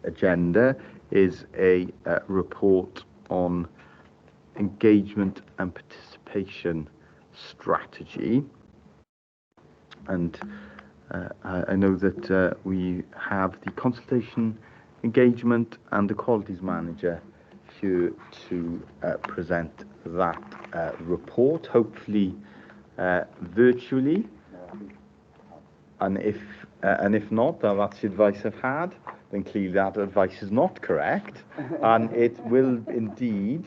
agenda is a report on engagement and participation strategy. And I know that we have the consultation, engagement and equalities manager here to present that report, hopefully virtually. And if not, that's the advice I've had, then clearly that advice is not correct. And it will indeed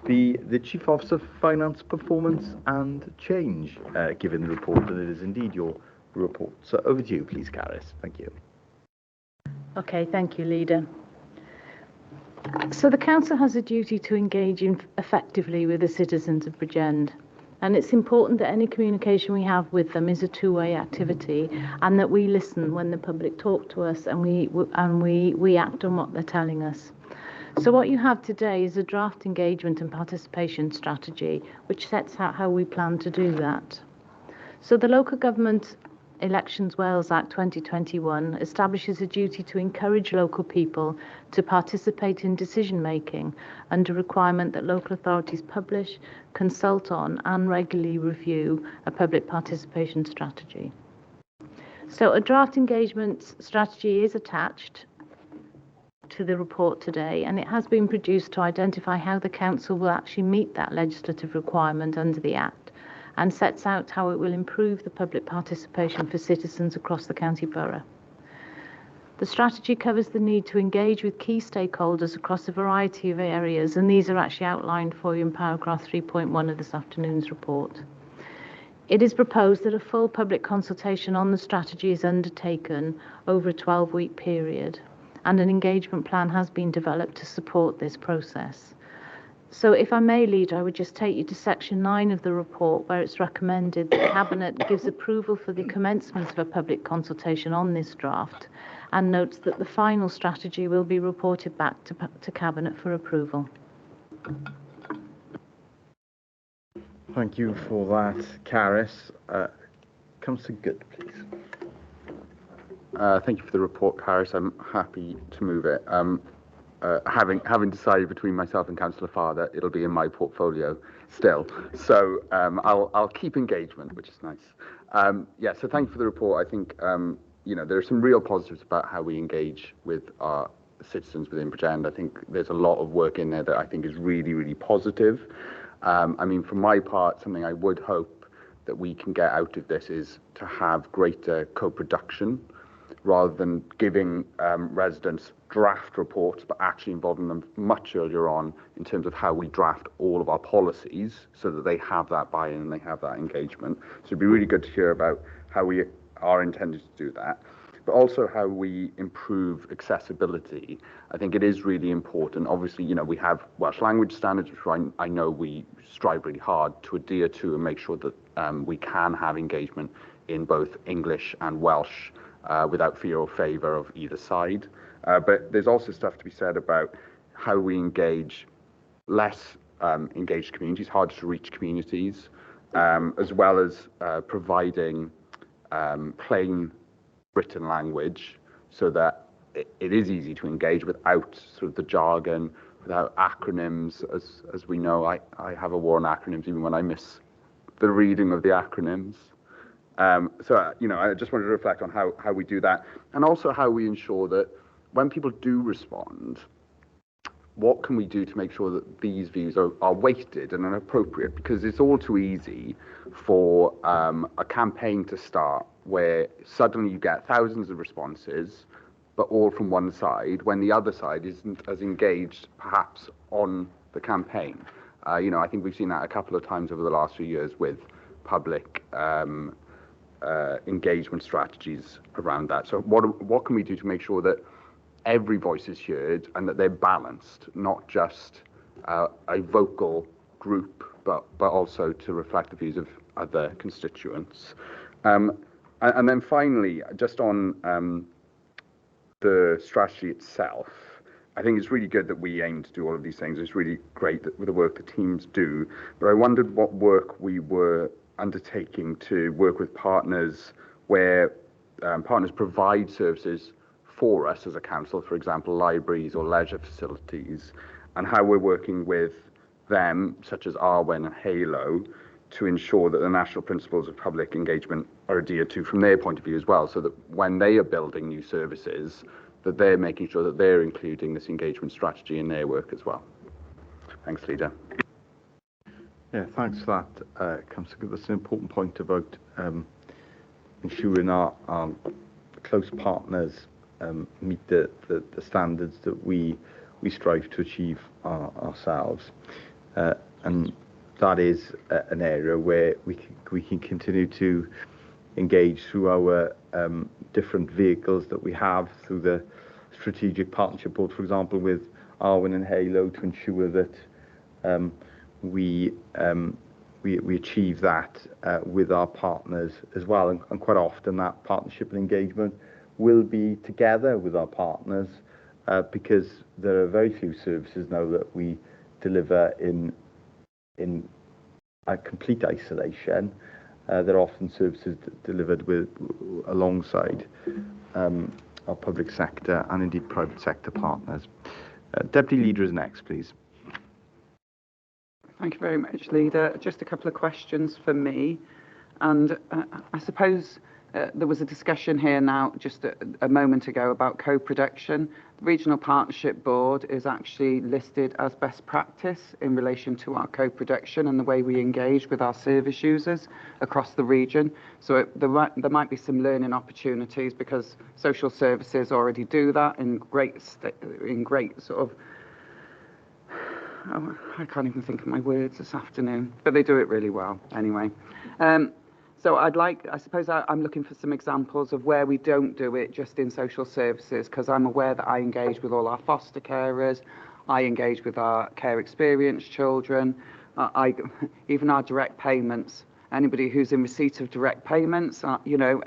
be the Chief Officer for Finance, Performance and Change giving the report, and it is indeed your report. So over to you, please, Caris. Thank you. Okay, thank you, Leader. So the Council has a duty to engage effectively with the citizens of Bridgend. And it's important that any communication we have with them is a two-way activity, and that we listen when the public talk to us, and we act on what they're telling us. So what you have today is a draft engagement and participation strategy, which sets out how we plan to do that. So the Local Government Elections Wales Act 2021 establishes a duty to encourage local people to participate in decision making under requirement that local authorities publish, consult on and regularly review a public participation strategy. So a draft engagement strategy is attached to the report today, and it has been produced to identify how the Council will actually meet that legislative requirement under the Act, and sets out how it will improve the public participation for citizens across the county borough. The strategy covers the need to engage with key stakeholders across a variety of areas, and these are actually outlined for you in paragraph 3.1 of this afternoon's report. It is proposed that a full public consultation on the strategy is undertaken over a 12-week period, and an engagement plan has been developed to support this process. So if I may, Leader, I would just take you to section 9 of the report, where it's recommended that Cabinet gives approval for the commencement of a public consultation on this draft, and notes that the final strategy will be reported back to Cabinet for approval. Thank you for that, Caris. Councillor Good, please. Thank you for the report, Caris. I'm happy to move it. Having decided between myself and Councillor Farr that it'll be in my portfolio still, so I'll keep engagement, which is nice. Yeah, so thank you for the report. I think there are some real positives about how we engage with our citizens within Bridgend. I think there's a lot of work in there that I think is really, really positive. I mean, for my part, something I would hope that we can get out of this is to have greater co-production, rather than giving residents draft reports, but actually involving them much earlier on in terms of how we draft all of our policies, so that they have that buy-in and they have that engagement. So it'd be really good to hear about how we are intended to do that, but also how we improve accessibility. I think it is really important. Obviously, we have Welsh language standards, which I know we strive really hard to adhere to and make sure that we can have engagement in both English and Welsh, without fear or favour of either side. But there's also stuff to be said about how we engage less engaged communities, harder to reach communities, as well as providing plain written language so that it is easy to engage without sort of the jargon, without acronyms. As we know, I have a war on acronyms even when I miss the reading of the acronyms. So I just wanted to reflect on how we do that, and also how we ensure that when people do respond, what can we do to make sure that these views are weighted and appropriate? Because it's all too easy for a campaign to start where suddenly you get thousands of responses, but all from one side, when the other side isn't as engaged, perhaps, on the campaign. I think we've seen that a couple of times over the last few years with public engagement strategies around that. So what can we do to make sure that every voice is heard and that they're balanced, not just a vocal group, but also to reflect the views of other constituents? And then finally, just on the strategy itself, I think it's really good that we aim to do all of these things. It's really great with the work the teams do, but I wondered what work we were undertaking to work with partners where partners provide services for us as a council, for example, libraries or leisure facilities, and how we're working with them, such as Arwen and Halo, to ensure that the national principles of public engagement are adhered to from their point of view as well, so that when they are building new services, that they're making sure that they're including this engagement strategy in their work as well. Thanks, Leader. Yeah, thanks for that, Councillor. That's an important point about ensuring our close partners meet the standards that we strive to achieve ourselves, and that is an area where we can continue to engage through our different vehicles that we have, through the strategic partnership board, for example, with Arwen and Halo, to ensure that we achieve that with our partners as well. And quite often that partnership and engagement will be together with our partners, because there are very few services now that we deliver in a complete isolation. There are often services delivered alongside our public sector and indeed private sector partners. Deputy Leader is next, please. Thank you very much, Leader. Just a couple of questions for me. And I suppose there was a discussion here now just a moment ago about co-production. The Regional Partnership Board is actually listed as best practice in relation to our co-production and the way we engage with our service users across the region. So there might be some learning opportunities, because social services already do that in great sort of, oh, I can't even think of my words this afternoon, but they do it really well anyway. So I suppose I'm looking for some examples of where we don't do it just in social services, because I'm aware that I engage with all our foster carers, I engage with our care experienced children, even our direct payments. Anybody who's in receipt of direct payments,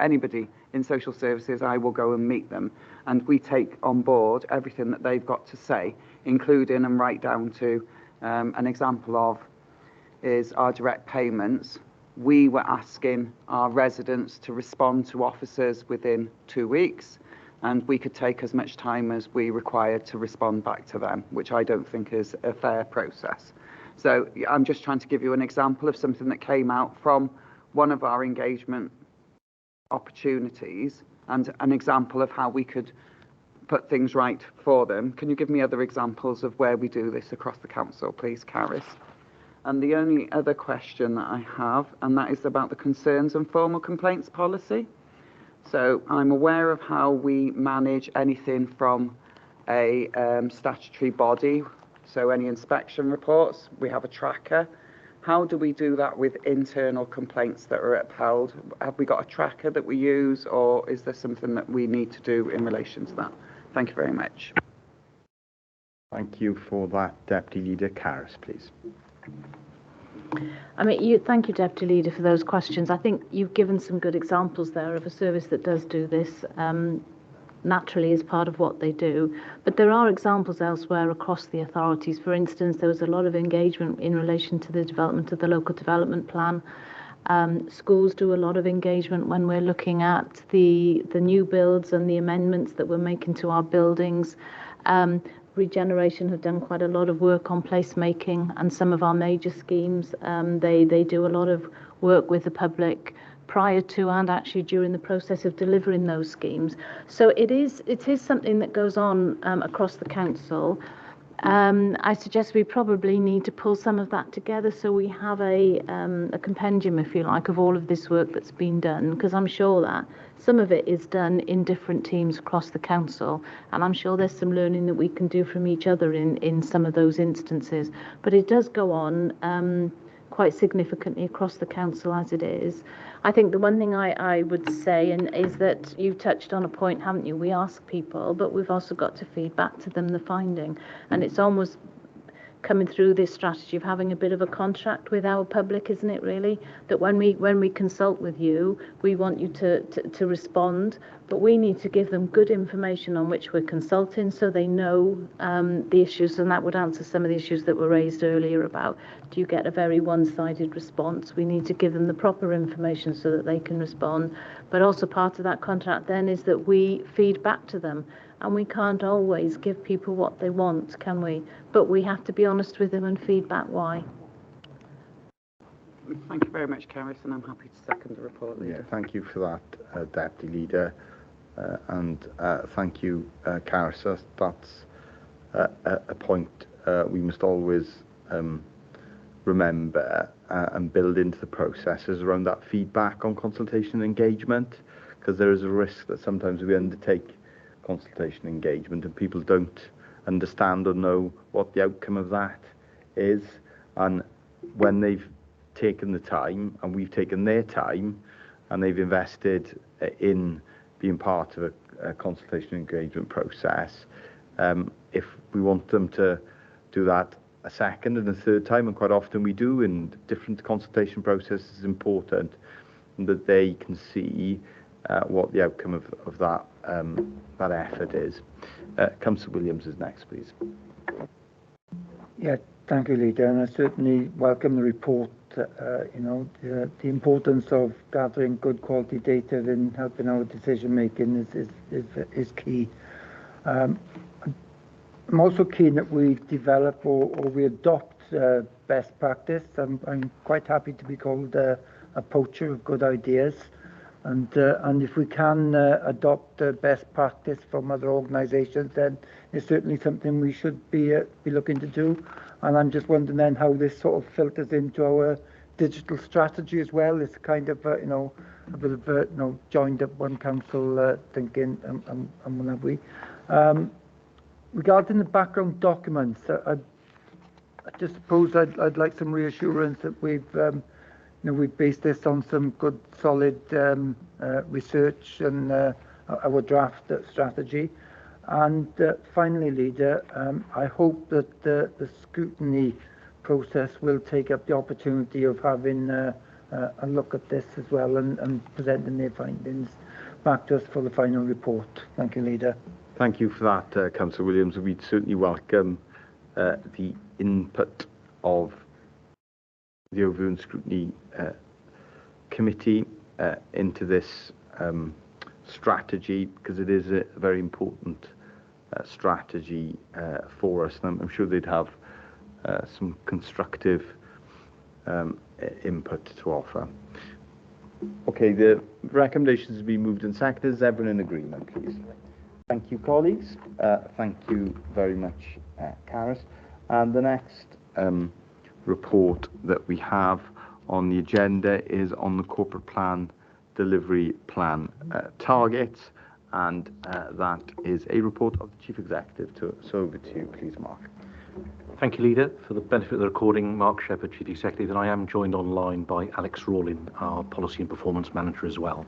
anybody in social services, I will go and meet them. And we take on board everything that they've got to say, including and right down to an example of is our direct payments. We were asking our residents to respond to officers within 2 weeks, and we could take as much time as we required to respond back to them, which I don't think is a fair process. So I'm just trying to give you an example of something that came out from one of our engagement opportunities and an example of how we could put things right for them. Can you give me other examples of where we do this across the council, please, Caris? And the only other question that I have, and that is about the concerns and formal complaints policy. So I'm aware of how we manage anything from a statutory body, so any inspection reports, we have a tracker. How do we do that with internal complaints that are upheld? Have we got a tracker that we use, or is there something that we need to do in relation to that? Thank you very much. Thank you for that, Deputy Leader. Caris, please. Thank you, Deputy Leader, for those questions. I think you've given some good examples there of a service that does do this naturally as part of what they do. But there are examples elsewhere across the authorities. For instance, there was a lot of engagement in relation to the development of the local development plan. Schools do a lot of engagement when we're looking at the new builds and the amendments that we're making to our buildings. Regeneration have done quite a lot of work on placemaking, and some of our major schemes, they do a lot of work with the public prior to and actually during the process of delivering those schemes. So it is something that goes on across the council. I suggest we probably need to pull some of that together so we have a compendium, if you like, of all of this work that's been done, because I'm sure that some of it is done in different teams across the council, and I'm sure there's some learning that we can do from each other in some of those instances. But it does go on quite significantly across the council as it is. I think the one thing I would say is that you've touched on a point, haven't you? We ask people, but we've also got to feed back to them the finding. And it's almost coming through this strategy of having a bit of a contract with our public, isn't it really? That when we consult with you, we want you to respond but we need to give them good information on which we're consulting so they know the issues, and that would answer some of the issues that were raised earlier about, do you get a very one-sided response? We need to give them the proper information so that they can respond. But also part of that contract then is that we feed back to them, and we can't always give people what they want, can we? But we have to be honest with them and feed back why. Thank you very much, Carys, and I'm happy to second the report, Leader. Yeah, thank you for that, Deputy Leader. And thank you, Carys. That's a point we must always remember and build into the processes around that feedback on consultation and engagement, because there is a risk that sometimes we undertake consultation and engagement and people don't understand or know what the outcome of that is. And when they've taken the time, and we've taken their time, and they've invested in being part of a consultation and engagement process, if we want them to do that a second and a third time, and quite often we do in different consultation processes, is important that they can see what the outcome of that that effort is. Councillor Williams is next, please. Yeah, thank you, Leader, and I certainly welcome the report. The importance of gathering good quality data in helping our decision making is key. I'm also keen that we develop or we adopt best practice. I'm quite happy to be called a poacher of good ideas, and if we can adopt best practice from other organisations, then it's certainly something we should be looking to do. And I'm just wondering then how this sort of filters into our digital strategy as well. It's kind of a bit of joined up one council thinking and what have we. Regarding the background documents, I just suppose I'd like some reassurance that we've based this on some good solid research and our draft strategy. And finally, Leader, I hope that the scrutiny process will take up the opportunity of having a look at this as well and presenting their findings back to us for the final report. Thank you, Leader. Thank you for that, Councillor Williams. We'd certainly welcome the input of the Overview and Scrutiny Committee into this strategy, because it is a very important strategy for us, and I'm sure they'd have some constructive input to offer. Okay, the recommendations have been moved and seconded. Is everyone in agreement, please? Thank you, colleagues. Thank you very much, Carys. And the next report that we have on the agenda is on the corporate plan delivery plan targets, and that is a report of the Chief Executive. So over to you, please, Mark. Thank you, Leader. For the benefit of the recording, Mark Shepherd, Chief Executive, and I am joined online by Alex Rawlin, our Policy and Performance Manager as well.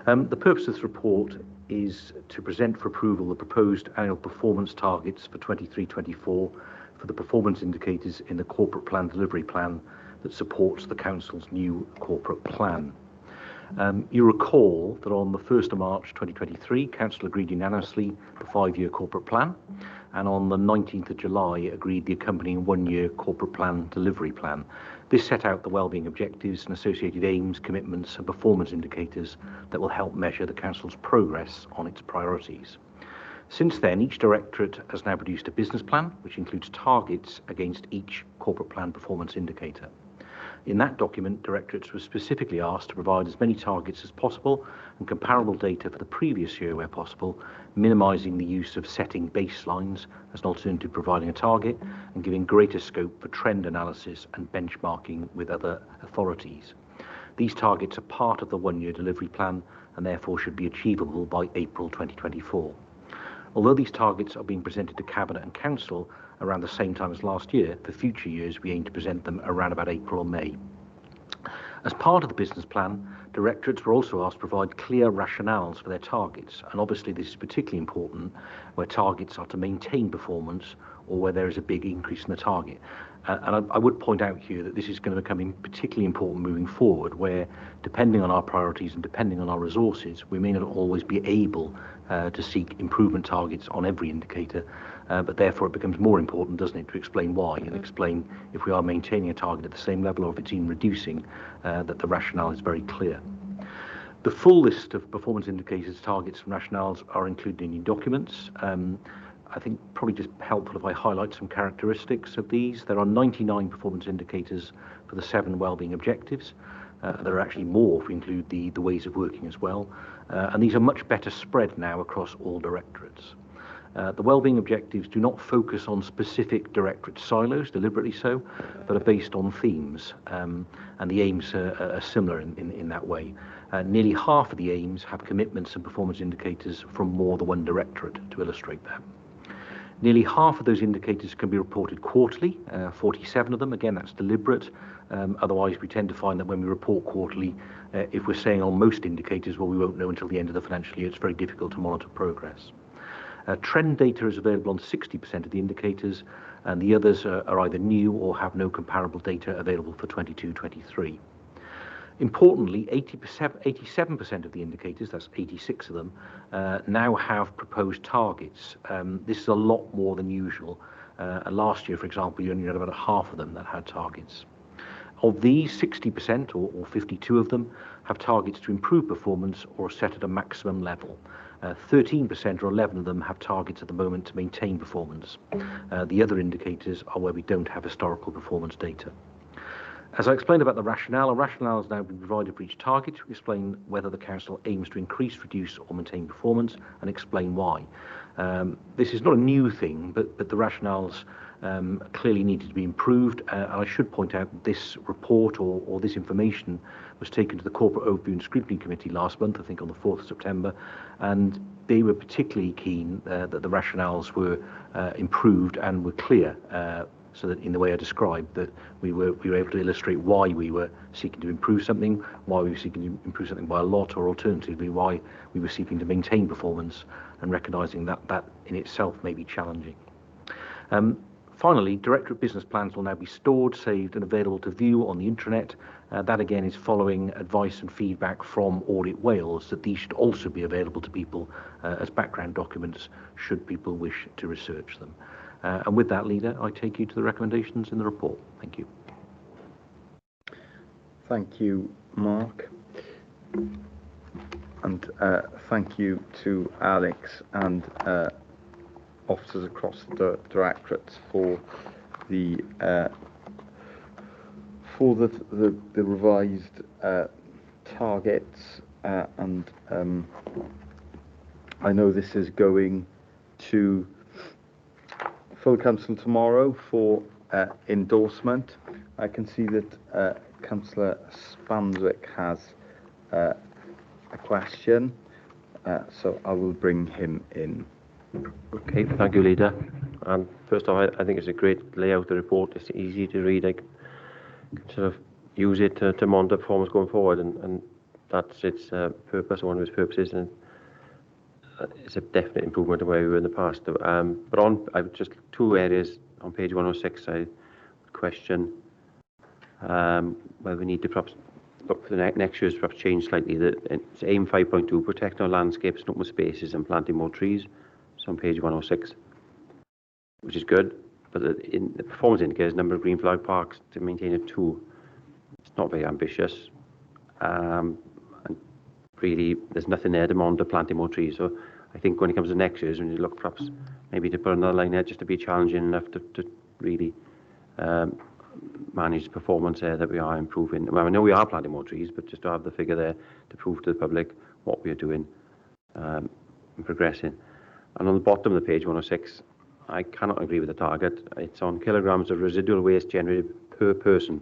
The purpose of this report is to present for approval the proposed annual performance targets for 23-24 for the performance indicators in the corporate plan delivery plan that supports the Council's new corporate plan. You recall that on the 1st of March 2023, Council agreed unanimously the 5-year corporate plan, and on the 19th of July agreed the accompanying 1-year corporate plan delivery plan. This set out the wellbeing objectives and associated aims, commitments and performance indicators that will help measure the Council's progress on its priorities. Since then, each directorate has now produced a business plan, which includes targets against each corporate plan performance indicator. In that document, directorates were specifically asked to provide as many targets as possible and comparable data for the previous year where possible, minimising the use of setting baselines as an alternative to providing a target and giving greater scope for trend analysis and benchmarking with other authorities. These targets are part of the 1-year delivery plan and therefore should be achievable by April 2024. Although these targets are being presented to Cabinet and Council around the same time as last year, for future years we aim to present them around about April or May. As part of the business plan, Directorates were also asked to provide clear rationales for their targets, and obviously this is particularly important where targets are to maintain performance or where there is a big increase in the target. And I would point out here that this is going to become particularly important moving forward, where depending on our priorities and depending on our resources, we may not always be able to seek improvement targets on every indicator, but therefore it becomes more important, doesn't it, to explain why and explain if we are maintaining a target at the same level or if it's even reducing, that the rationale is very clear. The full list of performance indicators, targets and rationales are included in your documents. I think probably just helpful if I highlight some characteristics of these. There are 99 performance indicators for the 7 wellbeing objectives. There are actually more if we include the ways of working as well. And these are much better spread now across all directorates. The wellbeing objectives do not focus on specific directorate silos, deliberately so, but are based on themes. And the aims are similar in that way. Nearly half of the aims have commitments and performance indicators from more than one directorate to illustrate that. Nearly half of those indicators can be reported quarterly, 47 of them. Again, that's deliberate. Otherwise, we tend to find that when we report quarterly, if we're saying on most indicators, well, we won't know until the end of the financial year. It's very difficult to monitor progress. Trend data is available on 60% of the indicators, and the others are either new or have no comparable data available for 22-23. Importantly, 87% of the indicators, that's 86 of them, now have proposed targets. This is a lot more than usual. Last year, for example, you only had about half of them that had targets. Of these, 60% or 52 of them have targets to improve performance or set at a maximum level. 13% or 11 of them have targets at the moment to maintain performance. The other indicators are where we don't have historical performance data. As I explained about the rationale, a rationale has now been provided for each target to explain whether the council aims to increase, reduce or maintain performance and explain why. This is not a new thing, but the rationales clearly needed to be improved. And I should point out that this report or this information was taken to the Corporate Overview and Scrutiny Committee last month, I think on the 4th of September, and they were particularly keen that the rationales were improved and were clear, so that in the way I described, that we were able to illustrate why we were seeking to improve something, why we were seeking to improve something by a lot, or alternatively why we were seeking to maintain performance, and recognising that that in itself may be challenging. Finally, directorate business plans will now be stored, saved and available to view on the intranet. That again is following advice and feedback from Audit Wales that these should also be available to people as background documents should people wish to research them. And with that, Leader, I take you to the recommendations in the report. Thank you. Thank you, Mark. And thank you to Alex and officers across the directorates for the revised targets. And I know this is going to full council tomorrow for endorsement. I can see that Councillor Spanswick has a question, so I will bring him in. Okay, thank you, Leader. And first of all, I think it's a great layout of the report. It's easy to read. I can sort of use it to monitor performance going forward, and that's its purpose, one of its purposes, and it's a definite improvement of where we were in the past. But I've just 2 areas on page 106. I question whether we need to perhaps look for the next year's perhaps change slightly. It's aim 5.2, protect our landscapes and open spaces and planting more trees. It's on page 106, which is good. But in the performance indicators, number of green flag parks to maintain at 2. It's not very ambitious. And really, there's nothing there to monitor planting more trees. So I think when it comes to next year's, when you look perhaps maybe to put another line there just to be challenging enough to really manage the performance there that we are improving. Well, I know we are planting more trees, but just to have the figure there to prove to the public what we are doing and progressing. And on the bottom of the page 106, I cannot agree with the target. It's on kilograms of residual waste generated per person.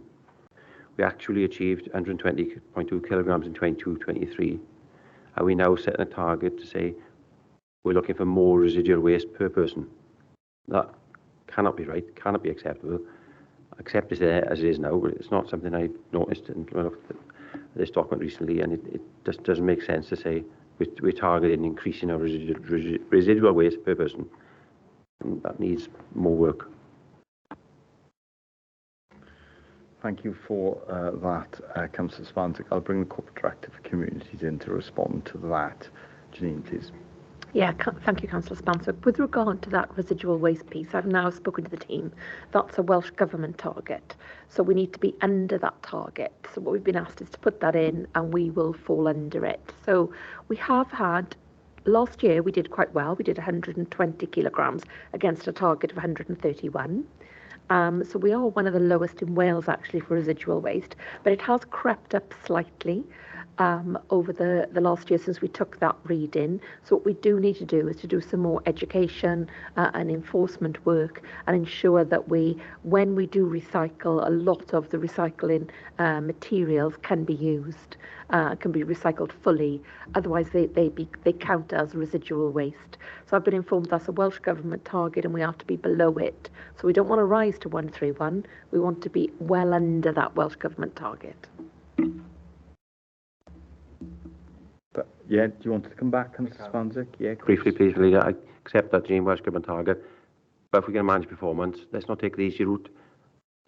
We actually achieved 120.2 kilograms in 22-23. Are we now setting a target to say we're looking for more residual waste per person? That cannot be right, cannot be acceptable. Accept it as it is now, but it's not something I noticed and this document recently, and it just doesn't make sense to say we're targeting increasing our residual waste per person. And that needs more work. Thank you for that, Councillor Spanzik. I'll bring the Corporate Director for Communities in to respond to that. Janine, please. Yeah, thank you, Councillor Spancer. With regard to that residual waste piece, I've now spoken to the team. That's a Welsh Government target. So we need to be under that target. So what we've been asked is to put that in and we will fall under it. So we have had, last year we did quite well. We did 120 kilograms against a target of 131. So we are one of the lowest in Wales actually for residual waste, but it has crept up slightly over the last year since we took that reading. So what we do need to do is to do some more education and enforcement work and ensure that when we do recycle, a lot of the recycling materials can be used, can be recycled fully. Otherwise, they count as residual waste. So I've been informed that's a Welsh Government target and we have to be below it. So we don't want to rise to 131. We want to be well under that Welsh Government target. But, yeah, do you want to come back, Councillor Spanzik? Yeah, Briefly, please, Leader. I accept that Welsh Government target, but if we can manage performance, let's not take the easy route.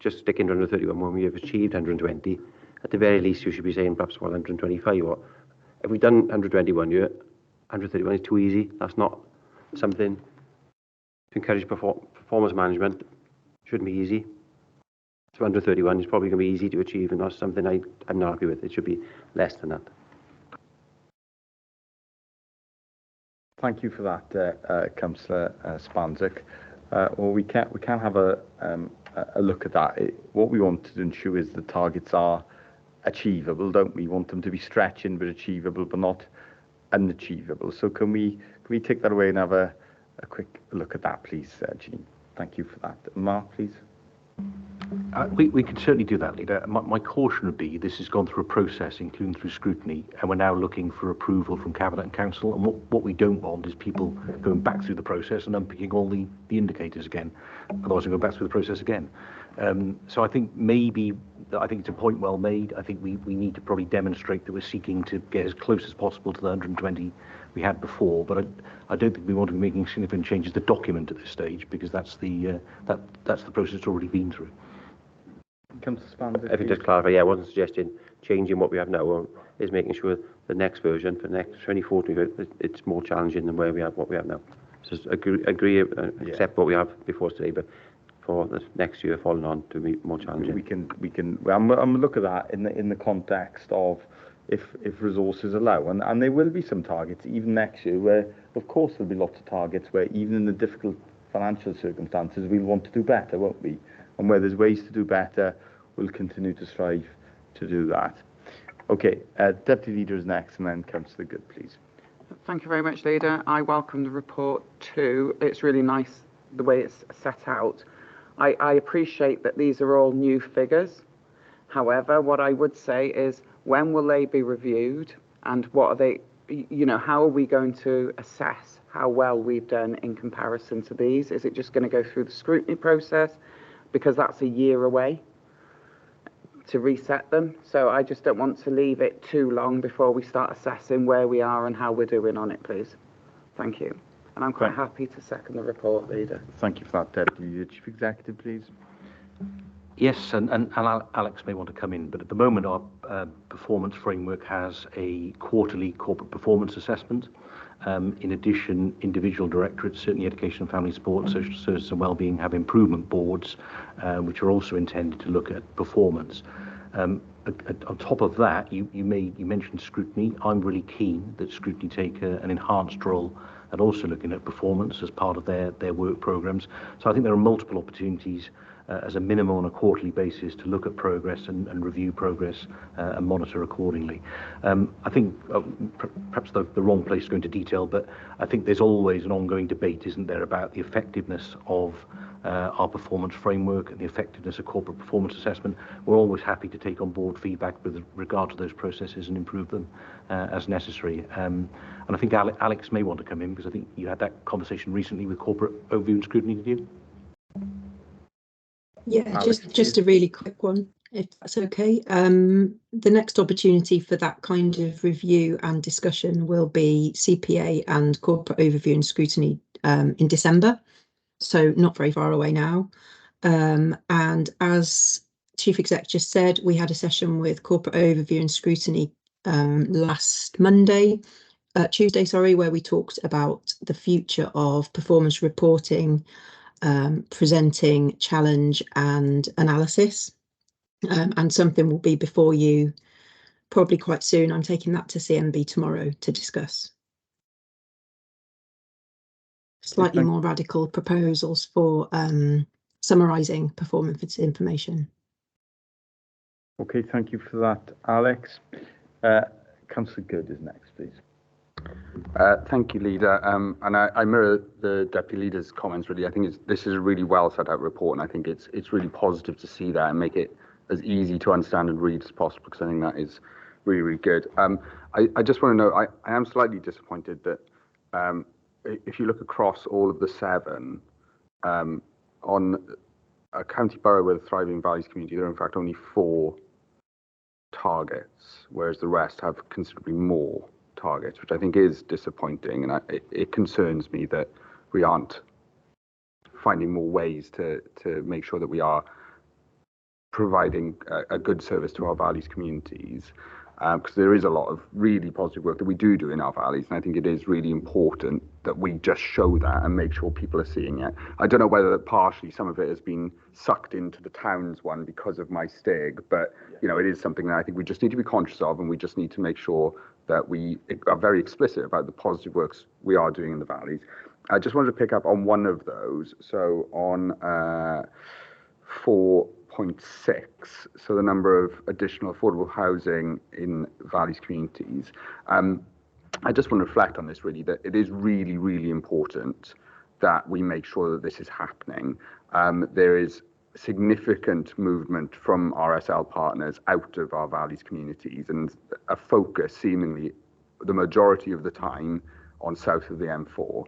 Just stick in 131 when we have achieved 120. At the very least, you should be saying perhaps 125. Or if we've done 121 year, 131 is too easy. That's not something to encourage performance management. Shouldn't be easy. So 131 is probably going to be easy to achieve, and that's something I'm not happy with. It should be less than that. Thank you for that, Councillor Spanzik. Well, we can have a look at that. What we want to ensure is the targets are achievable, don't we? We want them to be stretching but achievable, but not unachievable. So can we take that away and have a quick look at that, please, Janine? Thank you for that. Mark, please. We can certainly do that, Leader. My caution would be this has gone through a process, including through scrutiny, and we're now looking for approval from Cabinet and Council. And what we don't want is people going back through the process and unpicking all the indicators again. Otherwise, we'll go back through the process again. So I think it's a point well made. I think we need to probably demonstrate that we're seeking to get as close as possible to the 120 we had before. But I don't think we want to be making significant changes to the document at this stage, because that's the process it's already been through. If you just clarify, yeah, I wasn't suggesting changing what we have now, is making sure the next version, for the next 2014, it's more challenging than what we have now. So agree, accept what we have before today, but for the next year following on to be more challenging. We can. I'm gonna look at that in the context of if resources allow, and there will be some targets even next year where, of course, there'll be lots of targets where even in the difficult financial circumstances we'll want to do better, won't we? And where there's ways to do better, we'll continue to strive to do that. Okay, Deputy Leader is next, and then Councillor Good, please. Thank you very much, Leader. I welcome the report too. It's really nice the way it's set out. I appreciate that these are all new figures. However, what I would say is, when will they be reviewed, and what are they, how are we going to assess how well we've done in comparison to these? Is it just going to go through the scrutiny process? Because that's a year away to reset them. So I just don't want to leave it too long before we start assessing where we are and how we're doing on it, please. Thank you. And I'm quite happy to second the report, Leader. Thank you for that, Deputy Chief Executive, please. Yes, and Alex may want to come in, but at the moment our performance framework has a quarterly corporate performance assessment. In addition, individual directorates, certainly Education and Family Support, Social Services and Wellbeing, have improvement boards, which are also intended to look at performance. On top of that, you mentioned scrutiny. I'm really keen that scrutiny take an enhanced role and also looking at performance as part of their work programmes. So I think there are multiple opportunities as a minimum on a quarterly basis to look at progress and review progress and monitor accordingly. I think perhaps the wrong place to go into detail, but I think there's always an ongoing debate, isn't there, about the effectiveness of our performance framework and the effectiveness of corporate performance assessment. We're always happy to take on board feedback with regard to those processes and improve them as necessary. And I think Alex may want to come in, because I think you had that conversation recently with corporate overview and scrutiny, did you? Yeah, just a really quick one. if that's okay. The next opportunity for that kind of review and discussion will be CPA and corporate overview and scrutiny in December, so not very far away now. And as Chief Exec just said, we had a session with corporate overview and scrutiny last Tuesday, sorry, where we talked about the future of performance reporting, presenting, challenge and analysis. And something will be before you probably quite soon. I'm taking that to CMB tomorrow to discuss. Slightly more radical proposals for summarising performance information. Okay, thank you for that, Alex. Councillor Good is next, please. Thank you, Leader. And I mirror the Deputy Leader's comments, really. I think this is a really well set out report, and I think it's really positive to see that and make it as easy to understand and read as possible, because I think that is really, really good. I just want to know, I am slightly disappointed that if you look across all of the 7, on a county borough with a thriving valleys community, there are in fact only 4 targets, whereas the rest have considerably more targets, which I think is disappointing, and it concerns me that we aren't finding more ways to make sure that we are providing a good service to our valleys communities, because there is a lot of really positive work that we do in our valleys, and I think it is really important that we just show that and make sure people are seeing it. I don't know whether partially some of it has been sucked into the towns one because of my stig, but you know, it is something that I think we just need to be conscious of, and we just need to make sure that we are very explicit about the positive works we are doing in the valleys. I just wanted to pick up on one of those. So on 4.6, so the number of additional affordable housing in valleys communities. I just want to reflect on this, really, that it is really, really important that we make sure that this is happening. There is significant movement from RSL partners out of our valleys communities, and a focus seemingly the majority of the time on south of the M4.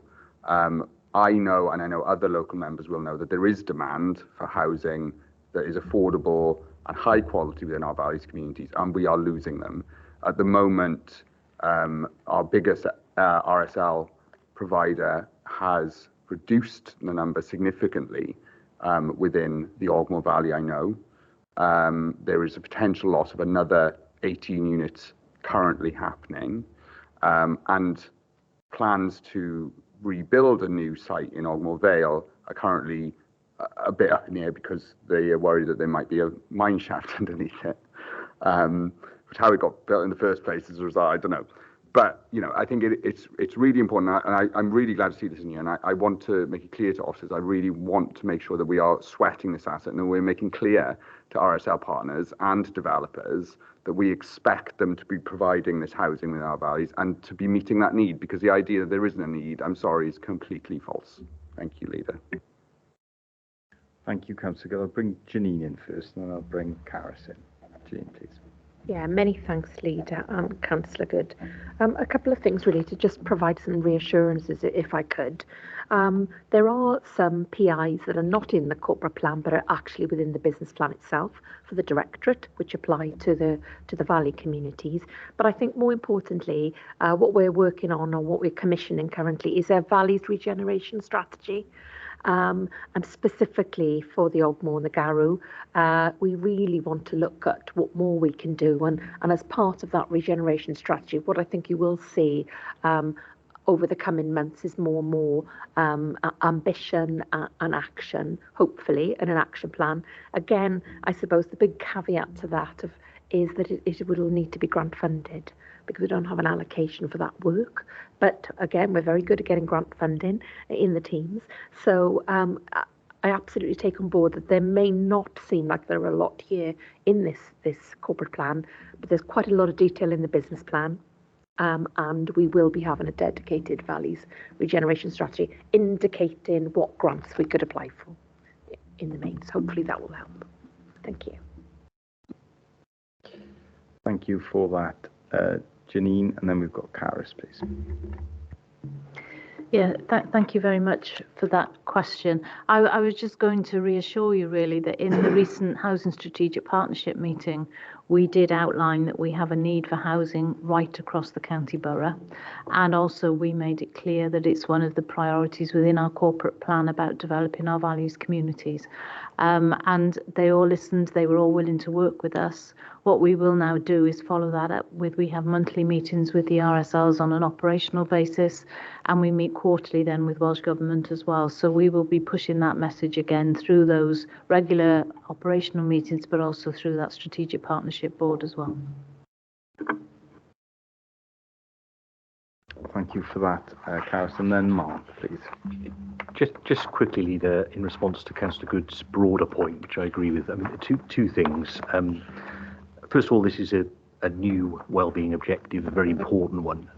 I know, and I know other local members will know, that there is demand for housing that is affordable and high quality within our valleys communities, and we are losing them. At the moment, our biggest RSL provider has reduced the number significantly within the Ogmore Valley, I know. There is a potential loss of another 18 units currently happening, and plans to rebuild a new site in Ogmore Vale are currently a bit up in the air because they are worried that there might be a mine shaft underneath it. Which how it got built in the first place as a result, I don't know. But you know, I think it's really important, and I'm really glad to see this in you. And I want to make it clear to officers, I really want to make sure that we are sweating this asset, and that we're making clear to RSL partners and developers that we expect them to be providing this housing in our valleys and to be meeting that need, because the idea that there isn't a need, I'm sorry, is completely false. Thank you, Leader. Thank you, Councillor Gill. I'll bring Janine in first, and then I'll bring Caris in. Janine, please. Yeah, many thanks, Leader and Councillor Good. A couple of things really to just provide some reassurances, if I could. There are some PIs that are not in the corporate plan, but are actually within the business plan itself for the directorate, which apply to the valley communities. But I think more importantly, what we're working on, or what we're commissioning currently, is a valleys regeneration strategy. And specifically for the Ogmore and the Garw, we really want to look at what more we can do. And as part of that regeneration strategy, what I think you will see over the coming months is more and more ambition and action, hopefully, and an action plan. Again, I suppose the big caveat to that is that it will need to be grant funded, because we don't have an allocation for that work. But again, we're very good at getting grant funding in the teams. So I absolutely take on board that there may not seem like there are a lot here in this corporate plan, but there's quite a lot of detail in the business plan. And we will be having a dedicated valleys regeneration strategy indicating what grants we could apply for in the main. So hopefully that will help. Thank you. Thank you for that, Janine. And then we've got Caris, please. Yeah, thank you very much for that question. I was just going to reassure you really that in the recent Housing Strategic Partnership meeting, we did outline that we have a need for housing right across the county borough. And also we made it clear that it's one of the priorities within our corporate plan about developing our values communities. And they all listened, they were all willing to work with us. What we will now do is follow that up with, we have monthly meetings with the RSLs on an operational basis, and we meet quarterly then with Welsh Government as well. So we will be pushing that message again through those regular operational meetings, but also through that strategic partnership board as well. Thank you for that, Carys. And then Mark, please. Just quickly, Leader, in response to Councillor Good's broader point, which I agree with. I mean, two things. First of all, this is a new wellbeing objective, a very important one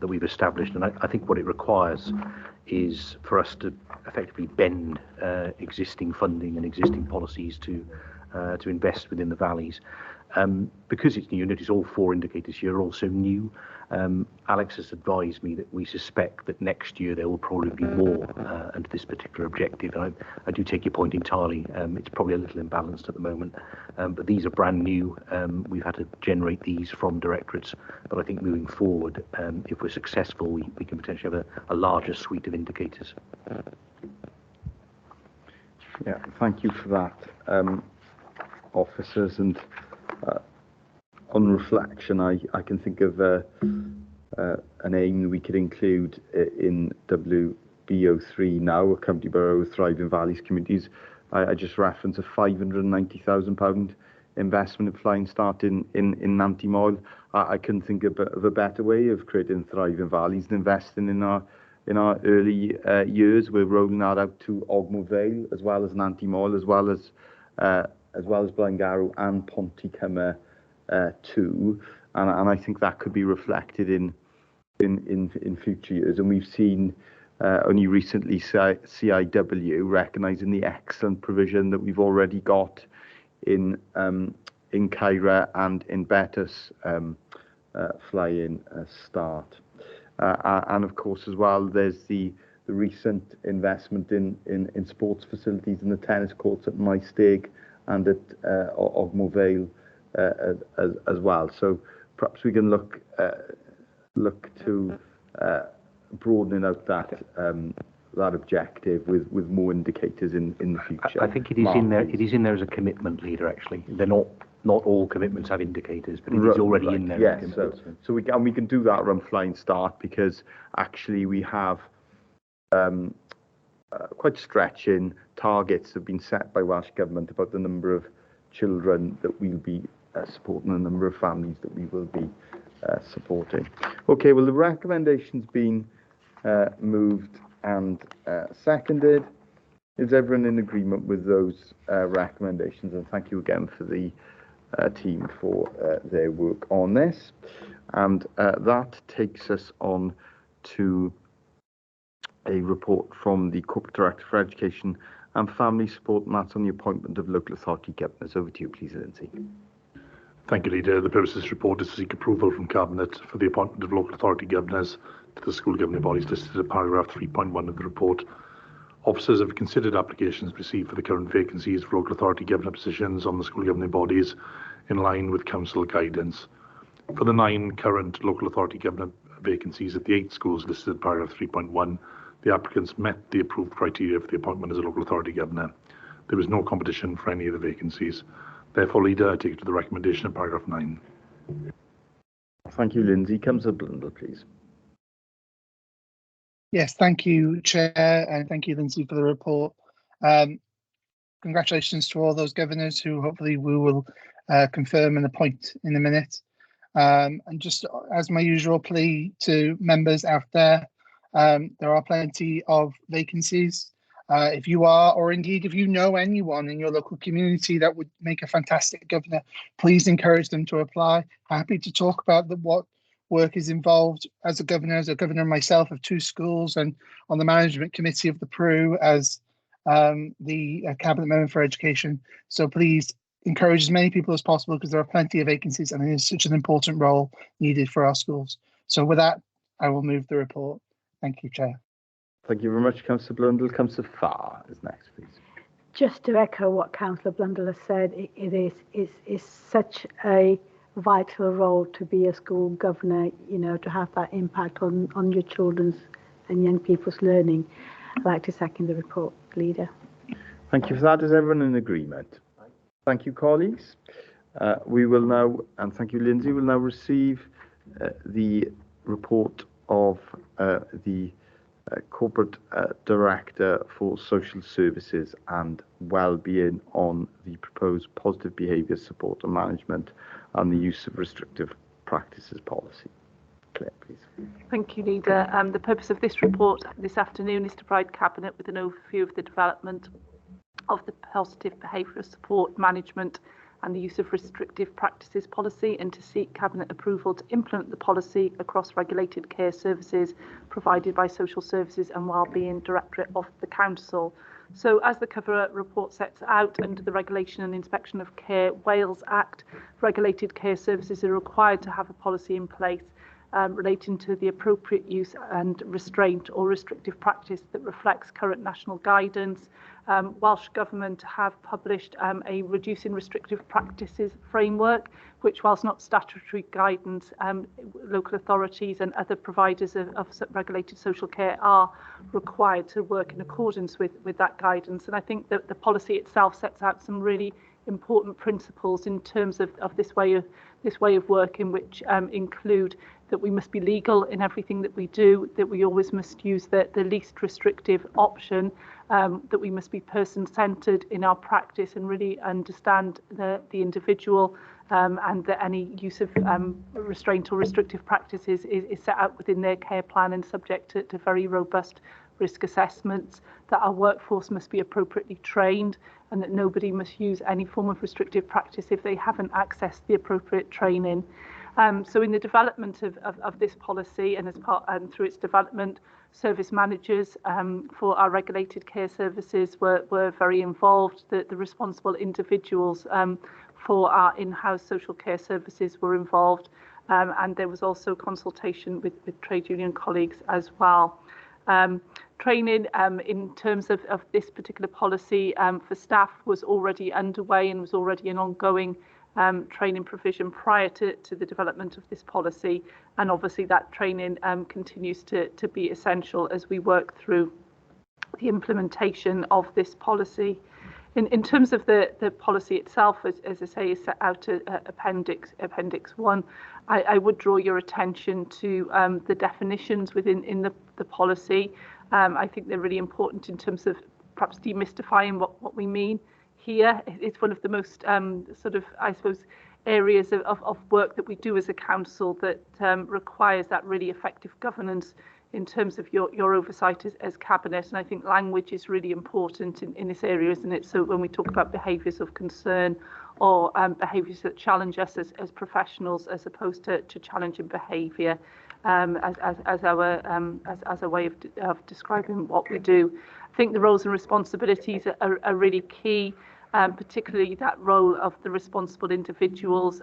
that we've established, and I think what it requires is for us to effectively bend existing funding and existing policies to invest within the valleys. Because it's new, notice all 4 indicators here are also new. Alex has advised me that we suspect that next year there will probably be more under this particular objective. And I do take your point entirely. It's probably a little imbalanced at the moment, but these are brand new. We've had to generate these from directorates, but I think moving forward, if we're successful, we can potentially have a larger suite of indicators. Yeah, thank you for that, officers. And on reflection, I can think of an aim we could include in WB03 now, a County Borough of Thriving Valleys Communities. I just referenced a £590,000 investment in Flying Start in Nantty Moel. I couldn't think of a better way of creating thriving valleys and investing in our early years. We're rolling that out to Ogmore Vale, as well as Nantty Moel, as well as Blaengarrow and Pontycymer too, and I think that could be reflected in future years. And we've seen only recently CIW recognising the excellent provision that we've already got in Caira and in Betis Flying Start, and of course as well there's the recent investment in sports facilities in the tennis courts at Maesteg and at Ogmore Vale as well. So perhaps we can look to broadening out that objective with more indicators in the future. I think it is in there. It is in there as a commitment, Leader. Actually, they're not all commitments have indicators, but it is already in there. Yes, so we can do that around Flying Start, because actually we have quite stretching targets have been set by Welsh Government about the number of children that we'll be supporting, the number of families that we will be supporting. Okay, well the recommendation's been moved and seconded. Is everyone in agreement with those recommendations? And thank you again for the team for their work on this. And that takes us on to a report from the Corporate Director for Education and Family Support, and that's on the appointment of local authority governors. Over to you, please, Lindsay. Thank you, Leader. The purpose of this report is to seek approval from Cabinet for the appointment of local authority governors to the school governing bodies listed at paragraph 3.1 of the report. Officers have considered applications received for the current vacancies for local authority governor positions on the school governing bodies in line with council guidance. For the 9 current local authority governor vacancies at the 8 schools listed at paragraph 3.1, the applicants met the approved criteria for the appointment as a local authority governor. There was no competition for any of the vacancies. Therefore, Leader, I take it to the recommendation of paragraph 9. Thank you, Lindsay. Councillor Blundell, please. Yes, thank you, Chair, and thank you, Lindsay, for the report. Congratulations to all those governors who hopefully we will confirm and appoint in a minute. And just as my usual plea to members out there, there are plenty of vacancies. If you are, or indeed if you know anyone in your local community that would make a fantastic governor, please encourage them to apply. Happy to talk about what work is involved as a governor myself of 2 schools, and on the management committee of the PRU as the cabinet member for education. So please encourage as many people as possible, because there are plenty of vacancies and it is such an important role needed for our schools. So with that, I will move the report. Thank you, Chair. Thank you very much, Councillor Blundell. Councillor Farr is next, please. Just to echo what Councillor Blundell has said, it is such a vital role to be a school governor, you know, to have that impact on your children's and young people's learning. I'd like to second the report, Leader. Thank you for that. Is everyone in agreement? Thank you, colleagues. We will now, and thank you, Lindsay, we'll now receive the report of the Corporate Director for Social Services and Wellbeing on the proposed positive behaviour support and management and the use of restrictive practices policy. Claire, please. Thank you, Leader. The purpose of this report this afternoon is to provide Cabinet with an overview of the development of the positive behaviour support management and the use of restrictive practices policy, and to seek Cabinet approval to implement the policy across regulated care services provided by Social Services and Wellbeing Directorate of the Council. So as the cover report sets out, under the Regulation and Inspection of Care Wales Act, regulated care services are required to have a policy in place relating to the appropriate use and restraint or restrictive practice that reflects current national guidance. Welsh Government have published a Reducing Restrictive Practices framework, which, whilst not statutory guidance, local authorities and other providers of regulated social care are required to work in accordance with that guidance. And I think that the policy itself sets out some really important principles in terms of this way of working, which include that we must be legal in everything that we do, that we always must use the least restrictive option, that we must be person-centred in our practice and really understand the individual, and that any use of restraint or restrictive practices is set out within their care plan and subject to very robust risk assessments, that our workforce must be appropriately trained, and that nobody must use any form of restrictive practice if they haven't accessed the appropriate training. So in the development of this policy and as part through its development, service managers for our regulated care services were very involved. The responsible individuals for our in-house social care services were involved, and there was also consultation with trade union colleagues as well. Training in terms of this particular policy for staff was already underway and was already an ongoing training provision prior to the development of this policy, and obviously that training continues to be essential as we work through the implementation of this policy. In terms of the policy itself, as I say, is set out Appendix 1. I would draw your attention to the definitions within the policy. I think they're really important in terms of perhaps demystifying what we mean here. It's one of the most sort of, I suppose, areas of work that we do as a council that requires that really effective governance in terms of your oversight as Cabinet. And I think language is really important in this area, isn't it? So when we talk about behaviours of concern or behaviours that challenge us as professionals, as opposed to challenging behaviour as a way of describing what we do. I think the roles and responsibilities are really key. Particularly that role of the responsible individuals.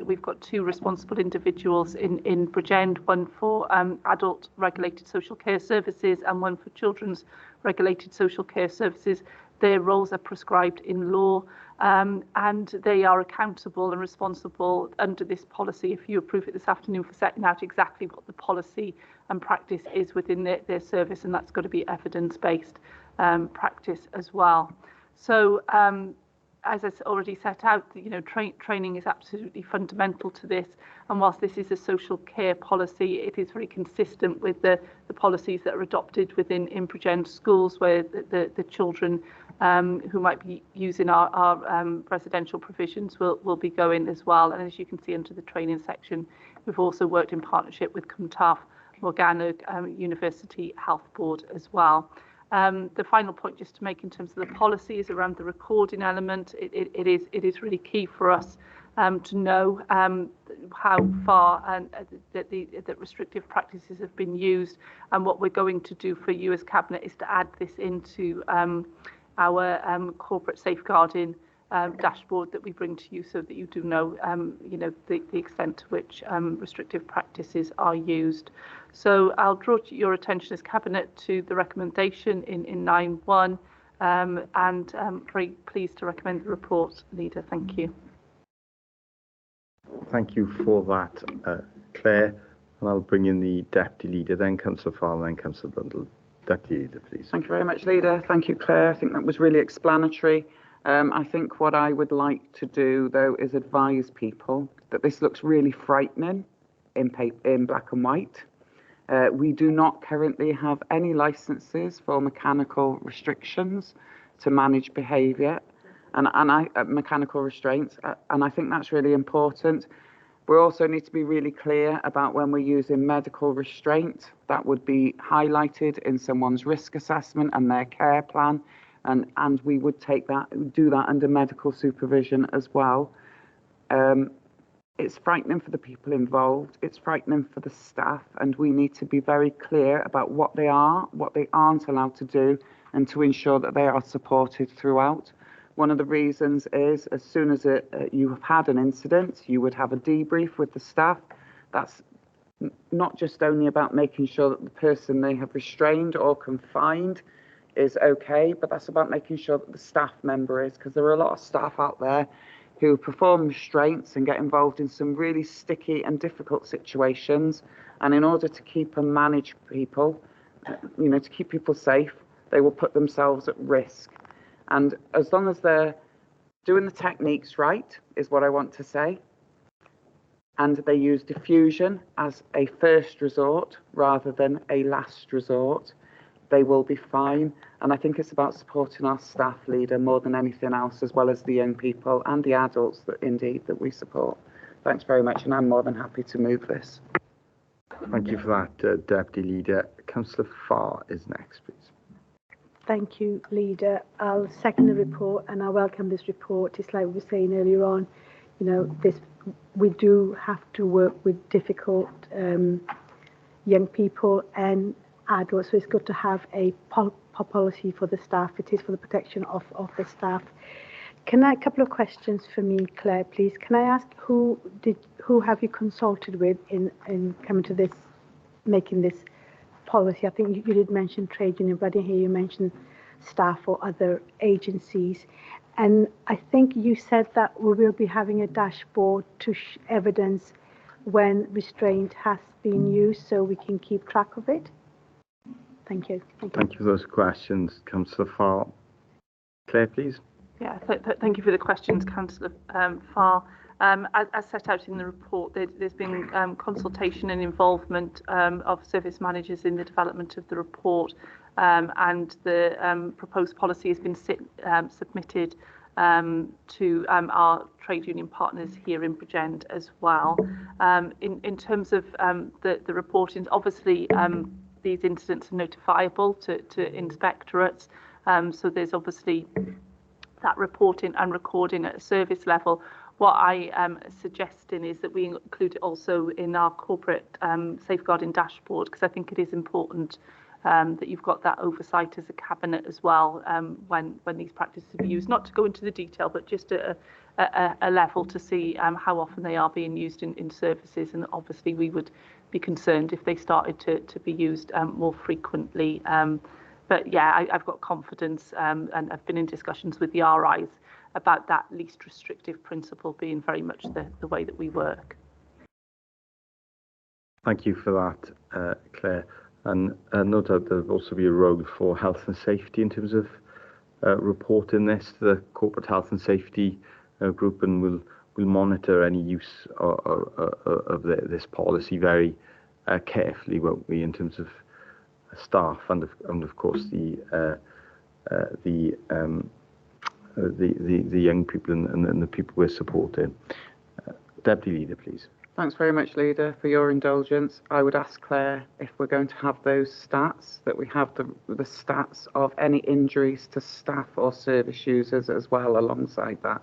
We've got 2 responsible individuals in Bridgend, one for adult regulated social care services and one for children's regulated social care services. Their roles are prescribed in law, and they are accountable and responsible under this policy, if you approve it this afternoon, for setting out exactly what the policy and practice is within their service, and that's got to be evidence-based practice as well. So, as I already set out, you know, training is absolutely fundamental to this. And whilst this is a social care policy, it is very consistent with the policies that are adopted within Bridgend schools, where the children who might be using our residential provisions will be going as well. And as you can see under the training section, we've also worked in partnership with Cwmtaf Morgannwg University Health Board as well. The final point just to make in terms of the policy is around the recording element. It is really key for us to know how far that restrictive practices have been used, and what we're going to do for you as Cabinet is to add this into our corporate safeguarding dashboard that we bring to you, so that you do know, the extent to which restrictive practices are used. So I'll draw your attention as Cabinet to the recommendation in 9.1, and very pleased to recommend the report, Leader. Thank you. Thank you for that, Claire. And I'll bring in the Deputy Leader, then Councillor Farr, then Councillor Blundell. Deputy Leader, please. Thank you very much, Leader. Thank you, Claire. I think that was really explanatory. I think what I would like to do, though, is advise people that this looks really frightening in black and white. We do not currently have any licences for mechanical restrictions to manage behaviour and mechanical restraints, and I think that's really important. We also need to be really clear about when we're using medical restraint. That would be highlighted in someone's risk assessment and their care plan, and we would do that under medical supervision as well. It's frightening for the people involved, it's frightening for the staff, and we need to be very clear about what they are, what they aren't allowed to do, and to ensure that they are supported throughout. One of the reasons is, as soon as you have had an incident, you would have a debrief with the staff. That's not just only about making sure that the person they have restrained or confined is okay, but that's about making sure that the staff member is, because there are a lot of staff out there who perform restraints and get involved in some really sticky and difficult situations. And in order to keep and manage people, to keep people safe, they will put themselves at risk. And as long as they're doing the techniques right, is what I want to say, and they use diffusion as a first resort rather than a last resort, they will be fine. And I think it's about supporting our staff, Leader, more than anything else, as well as the young people and the adults that we support. Thanks very much, and I'm more than happy to move this. Thank you for that, Deputy Leader. Councillor Farr is next, please. Thank you, Leader. I'll second the report, and I welcome this report. It's like we were saying earlier on, we do have to work with difficult young people and adults, so it's good to have a policy for the staff. It is for the protection of the staff. A couple of questions for me, Claire, please. Can I ask who have you consulted with in coming to this, making this policy? I think you did mention trade union, but I didn't hear you mention staff or other agencies. And I think you said that we will be having a dashboard to evidence when restraint has been used, so we can keep track of it. Thank you. Thank you for those questions, Councillor Farr. Claire, please. Yeah, thank you for the questions, Councillor Farr. As set out in the report, there's been consultation and involvement of service managers in the development of the report, and the proposed policy has been submitted to our trade union partners here in Bridgend as well. In terms of the reporting, obviously these incidents are notifiable to inspectorates, so there's obviously that reporting and recording at a service level. What I am suggesting is that we include it also in our corporate safeguarding dashboard, because I think it is important that you've got that oversight as a cabinet as well when these practices are used. Not to go into the detail, but just at a level to see how often they are being used in services. And obviously we would be concerned if they started to be used more frequently. But yeah, I've got confidence and I've been in discussions with the RIs about that least restrictive principle being very much the way that we work. Thank you for that, Claire. And no doubt there'll also be a role for health and safety in terms of reporting this to the corporate health and safety group, and we'll monitor any use of this policy very carefully, won't we, in terms of staff and of course the young people and the people we're supporting. Deputy Leader, please. Thanks very much, Leader, for your indulgence. I would ask Claire if we're going to have those stats, that we have the stats of any injuries to staff or service users as well alongside that,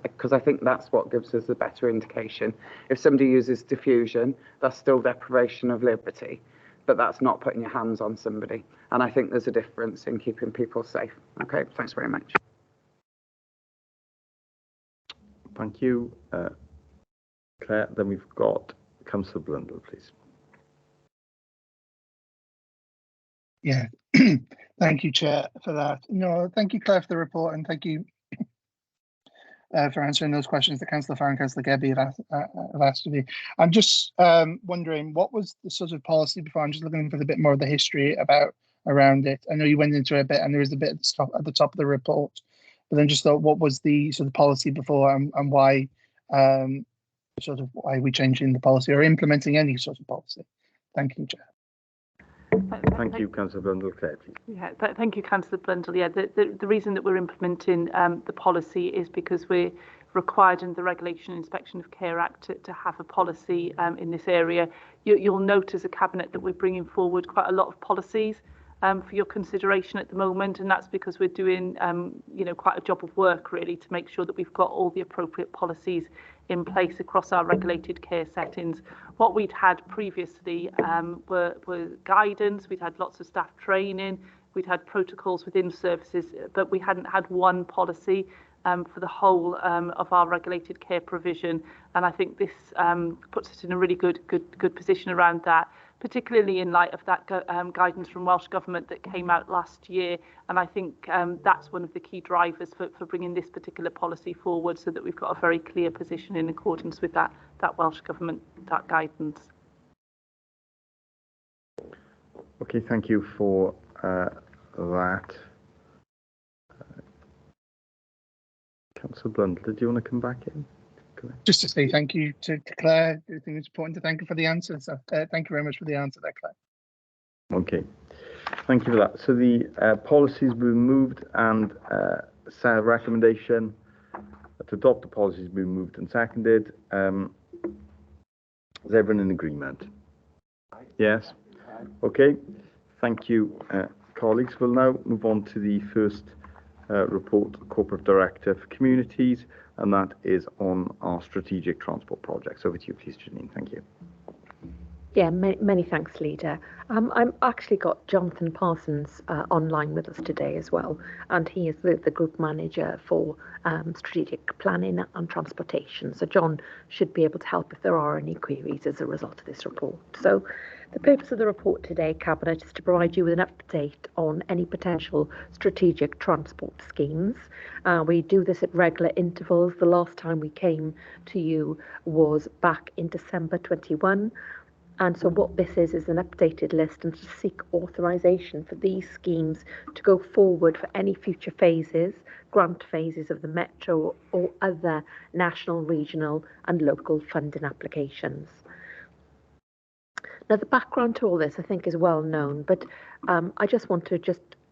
because I think that's what gives us a better indication. If somebody uses diffusion, that's still deprivation of liberty, but that's not putting your hands on somebody. And I think there's a difference in keeping people safe. Okay, thanks very much. Thank you, Claire. Then we've got Councillor Blundell, please. Yeah, thank you, Chair, for that. No, thank you, Claire, for the report, and thank you for answering those questions that Councillor Farr and Councillor Gebbie have asked of you. I'm just wondering, what was the sort of policy before? I'm just looking for a bit more of the history around it. I know you went into it a bit, and there is a bit at the top of the report, but then just thought, what was the sort of policy before, and why why are we changing the policy or implementing any sort of policy? Thank you, Chair. Thank you, Councillor Blundell. Claire, please. Yeah, thank you, Councillor Blundell. Yeah, the reason that we're implementing the policy is because we're required in the Regulation and Inspection of Care Act to have a policy in this area. You'll note as a Cabinet that we're bringing forward quite a lot of policies for your consideration at the moment, and that's because we're doing quite a job of work really to make sure that we've got all the appropriate policies in place across our regulated care settings. What we'd had previously were guidance, we'd had lots of staff training, we'd had protocols within services, but we hadn't had one policy for the whole of our regulated care provision. And I think this puts us in a really good position around that, particularly in light of that guidance from Welsh Government that came out last year. And I think that's one of the key drivers for bringing this particular policy forward, so that we've got a very clear position in accordance with that Welsh Government, that guidance. Okay, thank you for that. Councillor Blundell, did you want to come back in? Just to say thank you to Claire. I think it's important to thank her for the answer. So thank you very much for the answer there, Claire. Okay, thank you for that. So the policies were moved and recommendation to adopt the policies been moved and seconded. Is everyone in agreement? Yes. Okay. Thank you, colleagues. We'll now move on to the first report, Corporate Director for Communities, and that is on our strategic transport projects. Over to you, please, Janine. Thank you. Yeah, many thanks, Leader. I'm actually got Jonathan Parsons online with us today as well, and he is the Group Manager for Strategic Planning and Transportation. So John should be able to help if there are any queries as a result of this report. So the purpose of the report today, Cabinet, is to provide you with an update on any potential strategic transport schemes. We do this at regular intervals. The last time we came to you was back in December 21. And so what this is an updated list and to seek authorisation for these schemes to go forward for any future phases, grant phases of the Metro or other national, regional and local funding applications. Now, the background to all this, I think, is well known, but I just want to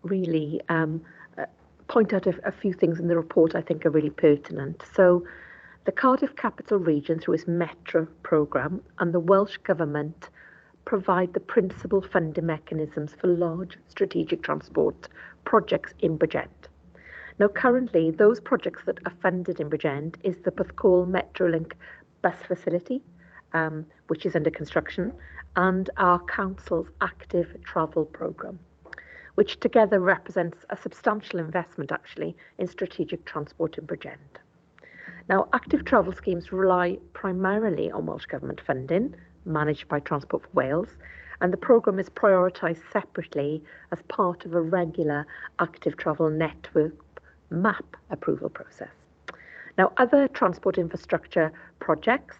really point out a few things in the report I think are really pertinent. So the Cardiff Capital Region, through its Metro programme, and the Welsh Government provide the principal funding mechanisms for large strategic transport projects in Bridgend. Now, currently, those projects that are funded in Bridgend is the Porthcawl Metrolink bus facility, which is under construction, and our council's active travel programme, which together represents a substantial investment, actually, in strategic transport in Bridgend. Now, active travel schemes rely primarily on Welsh Government funding, managed by Transport for Wales, and the programme is prioritised separately as part of a regular active travel network map approval process. Now, other transport infrastructure projects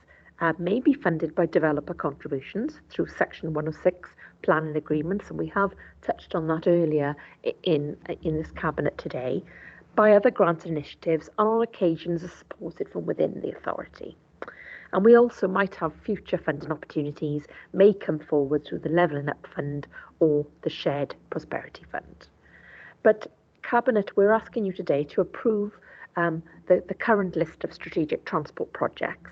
may be funded by developer contributions through Section 106 planning agreements, and we have touched on that earlier in this Cabinet today, by other grant initiatives, and on occasions are supported from within the authority. And we also might have future funding opportunities may come forward through the Levelling Up Fund or the Shared Prosperity Fund. But Cabinet, we're asking you today to approve the current list of strategic transport projects.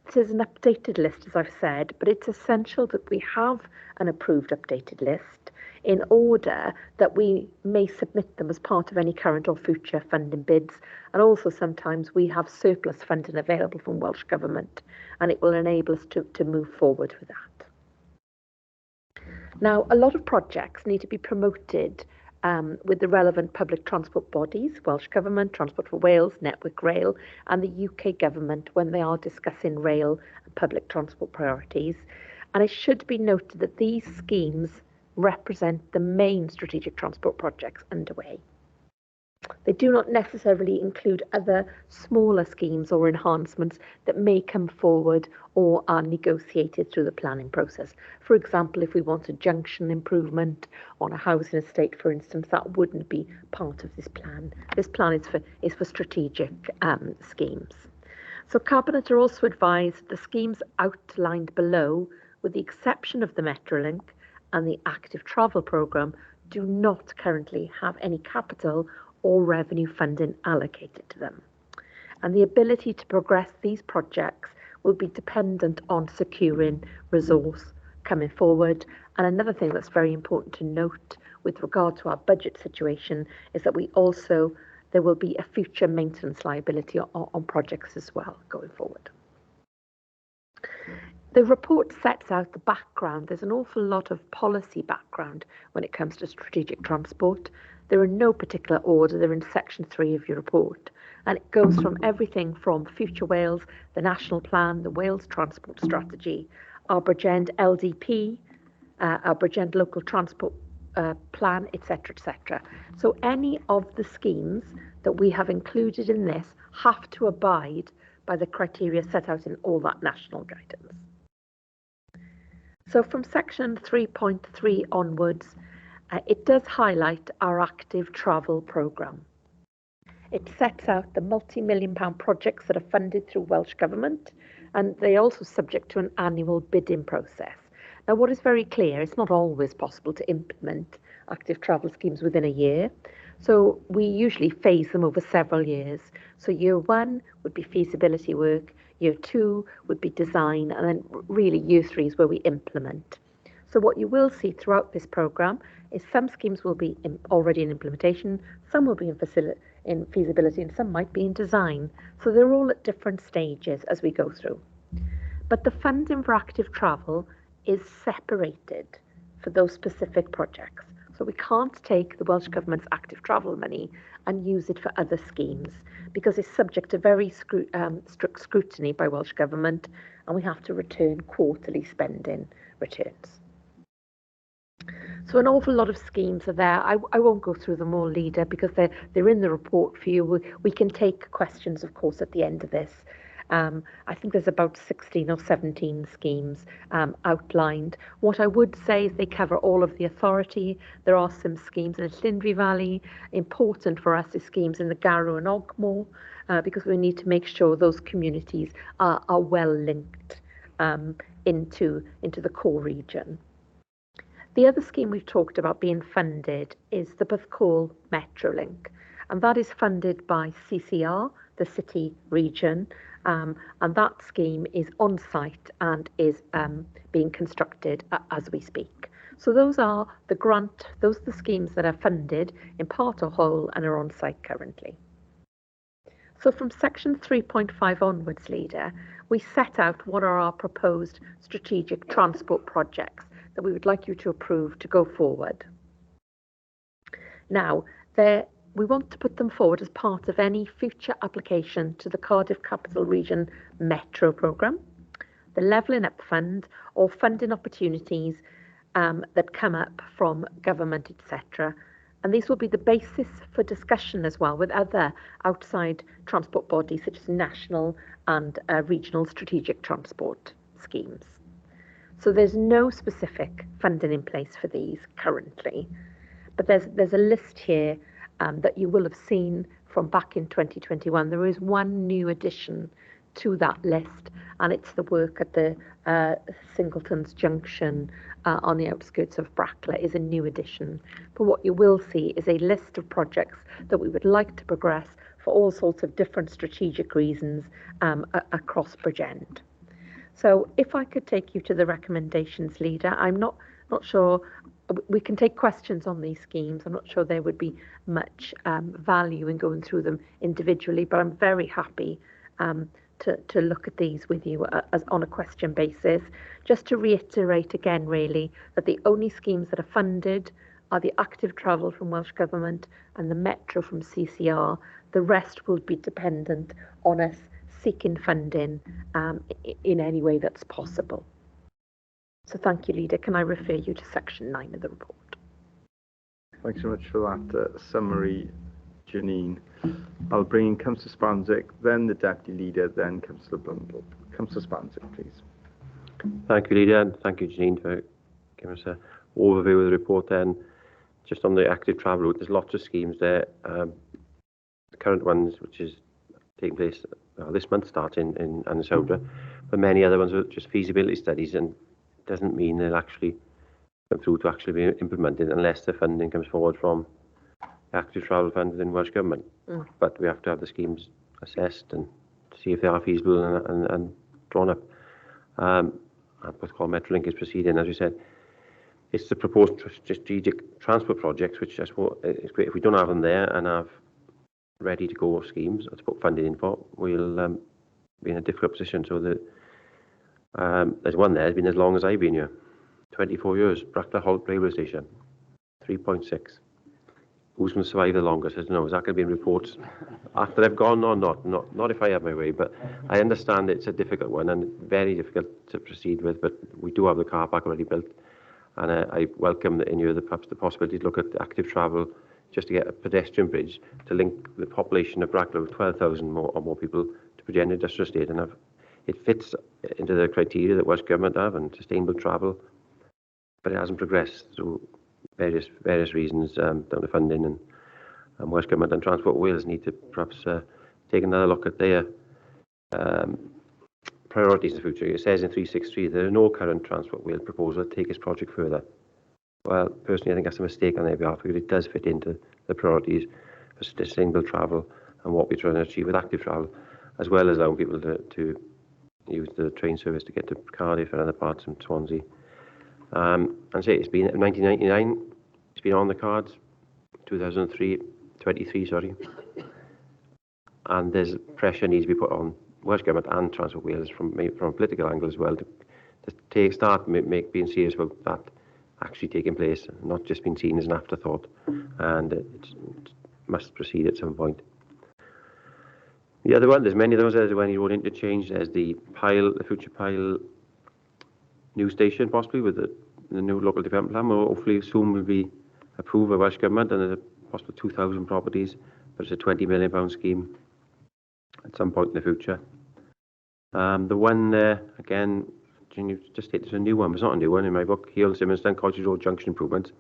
This is an updated list, as I've said, but it's essential that we have an approved updated list in order that we may submit them as part of any current or future funding bids. And also sometimes we have surplus funding available from Welsh Government, and it will enable us to move forward with that. Now, a lot of projects need to be promoted with the relevant public transport bodies, Welsh Government, Transport for Wales, Network Rail, and the UK Government when they are discussing rail and public transport priorities. And it should be noted that these schemes represent the main strategic transport projects underway. They do not necessarily include other smaller schemes or enhancements that may come forward or are negotiated through the planning process. For example, if we want a junction improvement on a housing estate, for instance, that wouldn't be part of this plan. This plan is for strategic schemes. So Cabinet are also advised the schemes outlined below, with the exception of the Metrolink and the Active Travel Programme, do not currently have any capital or revenue funding allocated to them. And the ability to progress these projects will be dependent on securing resource coming forward. And another thing that's very important to note with regard to our budget situation is that there will be a future maintenance liability on projects as well going forward. The report sets out the background. There's an awful lot of policy background when it comes to strategic transport. They're in no particular order. They're in section 3 of your report. And it goes from everything from Future Wales, the National Plan, the Wales Transport Strategy, our Bridgend LDP, our Bridgend Local Transport Plan, etc., etc. So any of the schemes that we have included in this have to abide by the criteria set out in all that national guidance. So from section 3.3 onwards, it does highlight our Active Travel Programme. It sets out the multi-million-pound projects that are funded through Welsh Government, and they are also subject to an annual bidding process. Now, what is very clear, it's not always possible to implement active travel schemes within a year, so we usually phase them over several years. So year 1 would be feasibility work, year 2 would be design, and then really year 3 is where we implement. So what you will see throughout this programme is some schemes will be already in implementation, some will be in feasibility, and some might be in design. So they're all at different stages as we go through. But the funding for active travel is separated for those specific projects. So we can't take the Welsh Government's active travel money and use it for other schemes because it's subject to very strict scrutiny by Welsh Government, and we have to return quarterly spending returns. So an awful lot of schemes are there. I won't go through them all, Leader, because they're in the report for you. We can take questions, of course, at the end of this. I think there's about 16 or 17 schemes outlined. What I would say is they cover all of the authority. There are some schemes in the Llynri Valley. Important for us is schemes in the Garw and Ogmore, because we need to make sure those communities are well linked into the core region. The other scheme we've talked about being funded is the Bethcall Metrolink, and that is funded by CCR, the city region, and that scheme is on site and is being constructed as we speak. So those are the schemes that are funded in part or whole and are on site currently. So from section 3.5 onwards, Leader, we set out what are our proposed strategic transport projects that we would like you to approve to go forward. Now, we want to put them forward as part of any future application to the Cardiff Capital Region Metro Programme, the Levelling Up Fund, or funding opportunities that come up from government, etc. And these will be the basis for discussion as well with other outside transport bodies such as national and regional strategic transport schemes. So there's no specific funding in place for these currently, but there's a list here that you will have seen from back in 2021. There is one new addition to that list, and it's the work at the Singletons Junction on the outskirts of Brackla is a new addition. But what you will see is a list of projects that we would like to progress for all sorts of different strategic reasons across Bridgend. So if I could take you to the recommendations, Leader, I'm not sure, we can take questions on these schemes. I'm not sure there would be much value in going through them individually, but I'm very happy to look at these with you as on a question basis. Just to reiterate again, really, that the only schemes that are funded are the active travel from Welsh Government and the Metro from CCR. The rest will be dependent on us seeking funding in any way that's possible. So thank you, Leader. Can I refer you to section 9 of the report? Thanks so much for that summary, Janine. I'll bring in Councillor Spanzik, then the Deputy Leader, then Councillor Blundell. Councillor Spanzik, please. Thank you, Leader, and thank you, Janine, for giving us an overview of the report. Then, just on the active travel route, there's lots of schemes there. The current ones, which is taking place this month, starting in Annisowdra, but many other ones are just feasibility studies, and it doesn't mean they'll actually come through to actually be implemented unless the funding comes forward from the active travel fund within Welsh Government. But we have to have the schemes assessed and see if they are feasible and drawn up. And what's called Metrolink is proceeding, as we said. It's the proposed strategic transport projects, which I suppose is great. If we don't have them there and have ready to go schemes to put funding in for, we'll be in a difficult position. So that there's one there, has been as long as I've been here, 24 years, Brackla Holt Railway Station, 3.6. Who's going to survive the longest? I don't know. Is that going to be in reports after I've gone or not? Not if I have my way, but I understand it's a difficult one and very difficult to proceed with, but we do have the car park already built. And I welcome perhaps the possibility to look at active travel just to get a pedestrian bridge to link the population of Brackla with 12,000 or more people to Bridgend Industrial Estate, and it fits into the criteria that Welsh Government have and sustainable travel, but it hasn't progressed through various reasons down to funding, and Welsh Government and Transport Wales need to perhaps take another look at their priorities in the future. It says in 363 there are no current Transport Wales proposal to take this project further. Well, personally, I think that's a mistake on their behalf, because it does fit into the priorities for sustainable travel and what we're trying to achieve with active travel, as well as allowing people to use the train service to get to Cardiff and other parts from Swansea. And say it's been 1999, it's been on the cards, 23, sorry. And there's pressure needs to be put on Welsh Government and Transport Wales from a political angle as well to start being serious about that actually taking place, not just being seen as an afterthought, and it must proceed at some point. The other one, there's many of those. There's when you road interchange, there's the future Pyle new station, possibly with the new local development plan. Hopefully soon will be approved by Welsh Government, and there's a possible 2,000 properties, but it's a £20 million scheme at some point in the future. The one there, again, you just stated it's a new one, but it's not a new one in my book. Heel and Simmonston, Cottage Road Junction improvements.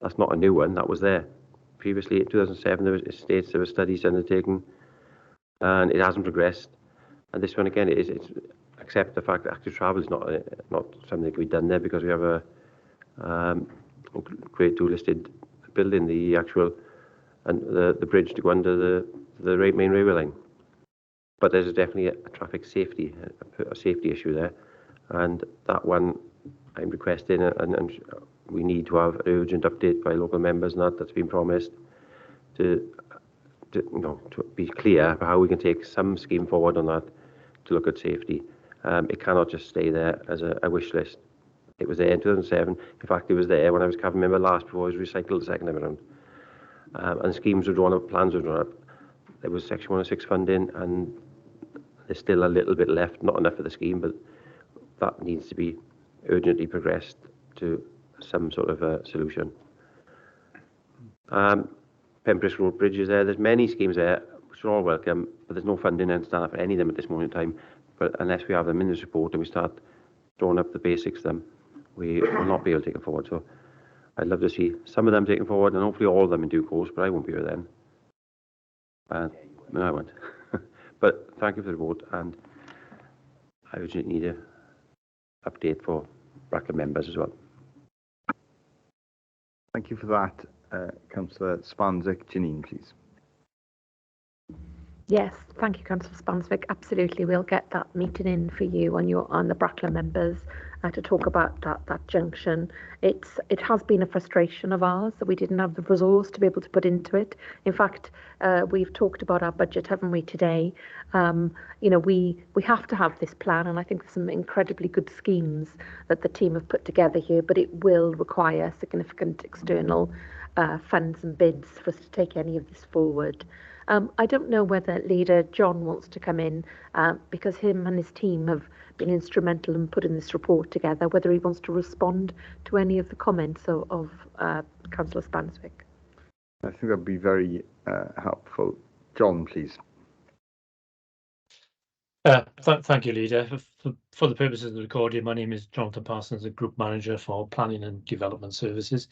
That's not a new one, that was there. Previously, in 2007, it states there were studies undertaken, and it hasn't progressed. And this one, again, it's accept the fact that active travel is not something that can be done there, because we have a grade 2 listed building, the actual, and the bridge to go under the main railway line. But there's definitely a traffic safety, a safety issue there. And that one I'm requesting, and we need to have an urgent update by local members, and that's been promised, to be clear about how we can take some scheme forward on that to look at safety. It cannot just stay there as a wish list. It was there in 2007. In fact, it was there when I was cabinet member last, before it was recycled the second time around. And schemes were drawn up, plans were drawn up. There was Section 106 funding, and there's still a little bit left, not enough for the scheme, but that needs to be urgently progressed to some sort of a solution. Pembrokeshire Road Bridge is there. There's many schemes there, which are all welcome, but there's no funding and staff for any of them at this moment in time. But unless we have them in this report and we start drawing up the basics of them, we will not be able to take them forward. So I'd love to see some of them taken forward, and hopefully all of them in due course, but I won't be here then. No, I won't. But thank you for the vote, and I urgently need an update for Brackla members as well. Thank you for that, Councillor Spanzik. Janine, please. Yes, thank you, Councillor Spanswick. Absolutely, we'll get that meeting in for you on the Brackla members to talk about that junction. It has been a frustration of ours that we didn't have the resource to be able to put into it. In fact, we've talked about our budget, haven't we, today? We have to have this plan, and I think there's some incredibly good schemes that the team have put together here, but it will require significant external funds and bids for us to take any of this forward. I don't know whether Leader John wants to come in because him and his team have been instrumental in putting this report together, whether he wants to respond to any of the comments of Councillor Spanswick. I think that'd be very helpful. John, please. Thank you, Leader. For the purposes of the recording, my name is Jonathan Parsons, the Group Manager for Planning and Development Services.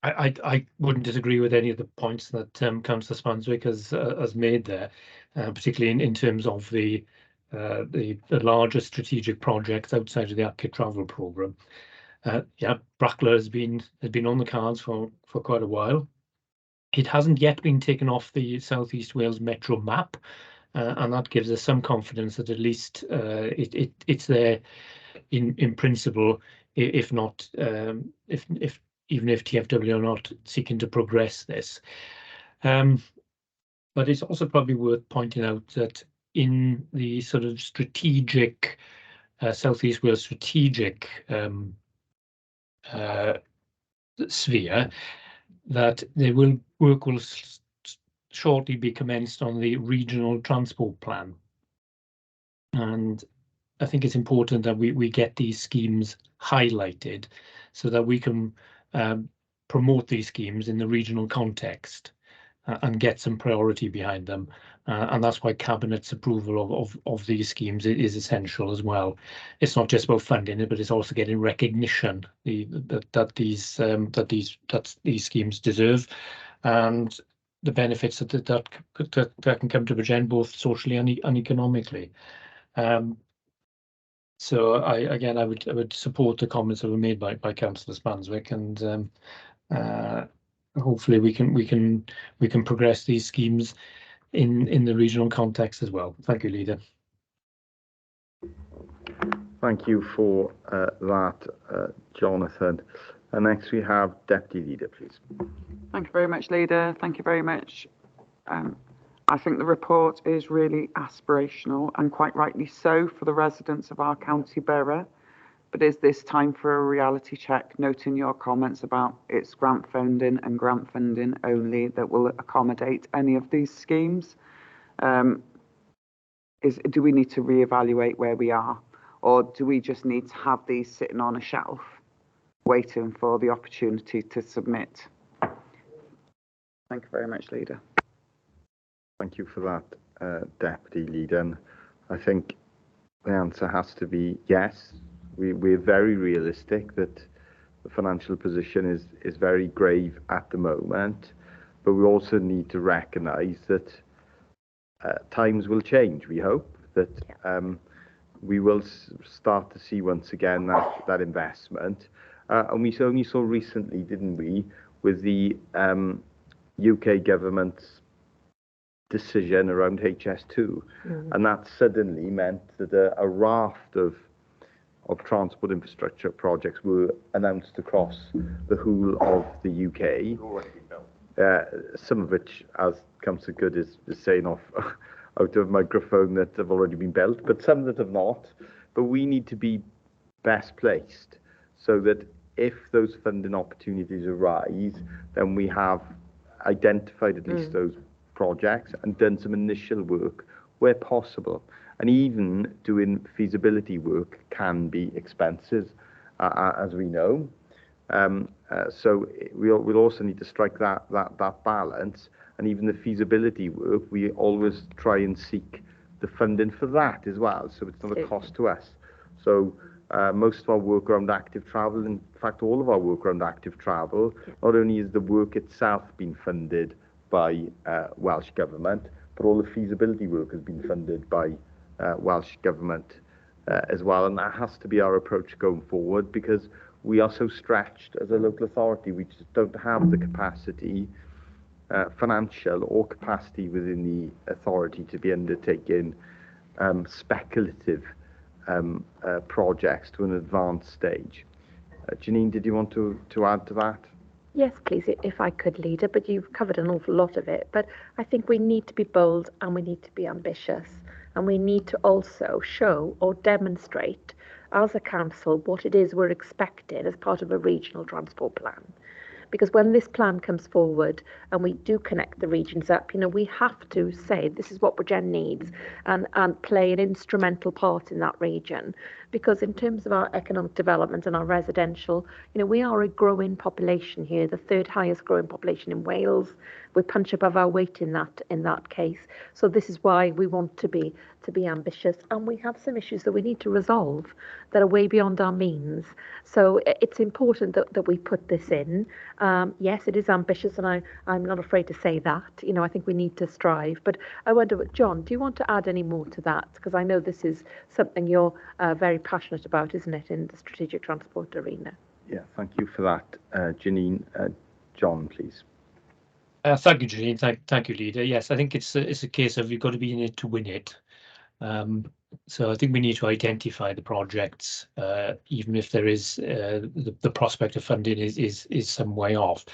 I wouldn't disagree with any of the points that Councillor Spanswick has made there, particularly in terms of the larger strategic projects outside of the Active Travel programme. Brackla has been on the cards for quite a while. It hasn't yet been taken off the South East Wales Metro map, and that gives us some confidence that at least it's there in principle, if not even if TfW are not seeking to progress this. But it's also probably worth pointing out that in the sort of strategic South East Wales strategic sphere, that work will shortly be commenced on the regional transport plan. And I think it's important that we get these schemes highlighted so that we can promote these schemes in the regional context and get some priority behind them. And that's why Cabinet's approval of these schemes is essential as well. It's not just about funding it, but it's also getting recognition that these schemes deserve, and the benefits that can come to Bridgend, both socially and economically. So I would support the comments that were made by Councillor Spanswick, and hopefully we can progress these schemes in the regional context as well. Thank you, Leader. Thank you for that, Jonathan. And next we have Deputy Leader, please. Thank you very much, Leader. Thank you very much. I think the report is really aspirational, and quite rightly so, for the residents of our county borough. But is this time for a reality check, noting your comments about it's grant funding and grant funding only that will accommodate any of these schemes? Do we need to reevaluate where we are, or do we just need to have these sitting on a shelf waiting for the opportunity to submit? Thank you very much, Leader. Thank you for that, Deputy Leader. And I think the answer has to be yes. We're very realistic that the financial position is very grave at the moment, but we also need to recognise that times will change. We hope that we will start to see once again that investment. And we only saw recently, didn't we, with the UK government's decision around HS2, and that suddenly meant that a raft of transport infrastructure projects were announced across the whole of the UK. Some of which, as Councillor Good is saying off out of microphone, that have already been built, but some that have not. But we need to be best placed so that if those funding opportunities arise, then we have identified at least those projects and done some initial work where possible. And even doing feasibility work can be expensive, as we know. So we'll also need to strike that balance. And even the feasibility work, we always try and seek the funding for that as well, so it's not a cost to us. So most of our work around active travel, in fact all of our work around active travel, not only is the work itself being funded by Welsh Government, but all the feasibility work has been funded by Welsh Government as well. And that has to be our approach going forward, because we are so stretched as a local authority. We just don't have the capacity, financial or capacity within the authority, to be undertaking speculative projects to an advanced stage. Janine, did you want to add to that? Yes, please, if I could, Leader, but you've covered an awful lot of it. But I think we need to be bold and we need to be ambitious. And we need to also show or demonstrate as a council what it is we're expecting as part of a regional transport plan. Because when this plan comes forward and we do connect the regions up, we have to say this is what Bridgend needs and play an instrumental part in that region. Because in terms of our economic development and our residential, we are a growing population here, the third highest growing population in Wales. We punch above our weight in that case. So this is why we want to be ambitious, and we have some issues that we need to resolve that are way beyond our means. So it's important that we put this in. Yes, it is ambitious, and I'm not afraid to say that. I think we need to strive. But I wonder, John, do you want to add any more to that? Because I know this is something you're very passionate about, isn't it, in the strategic transport arena? Yeah, thank you for that, Janine. John, please. Thank you, Janine. Thank you, Leader. Yes, I think it's a case of you've got to be in it to win it. So I think we need to identify the projects, even if there is the prospect of funding is some way off.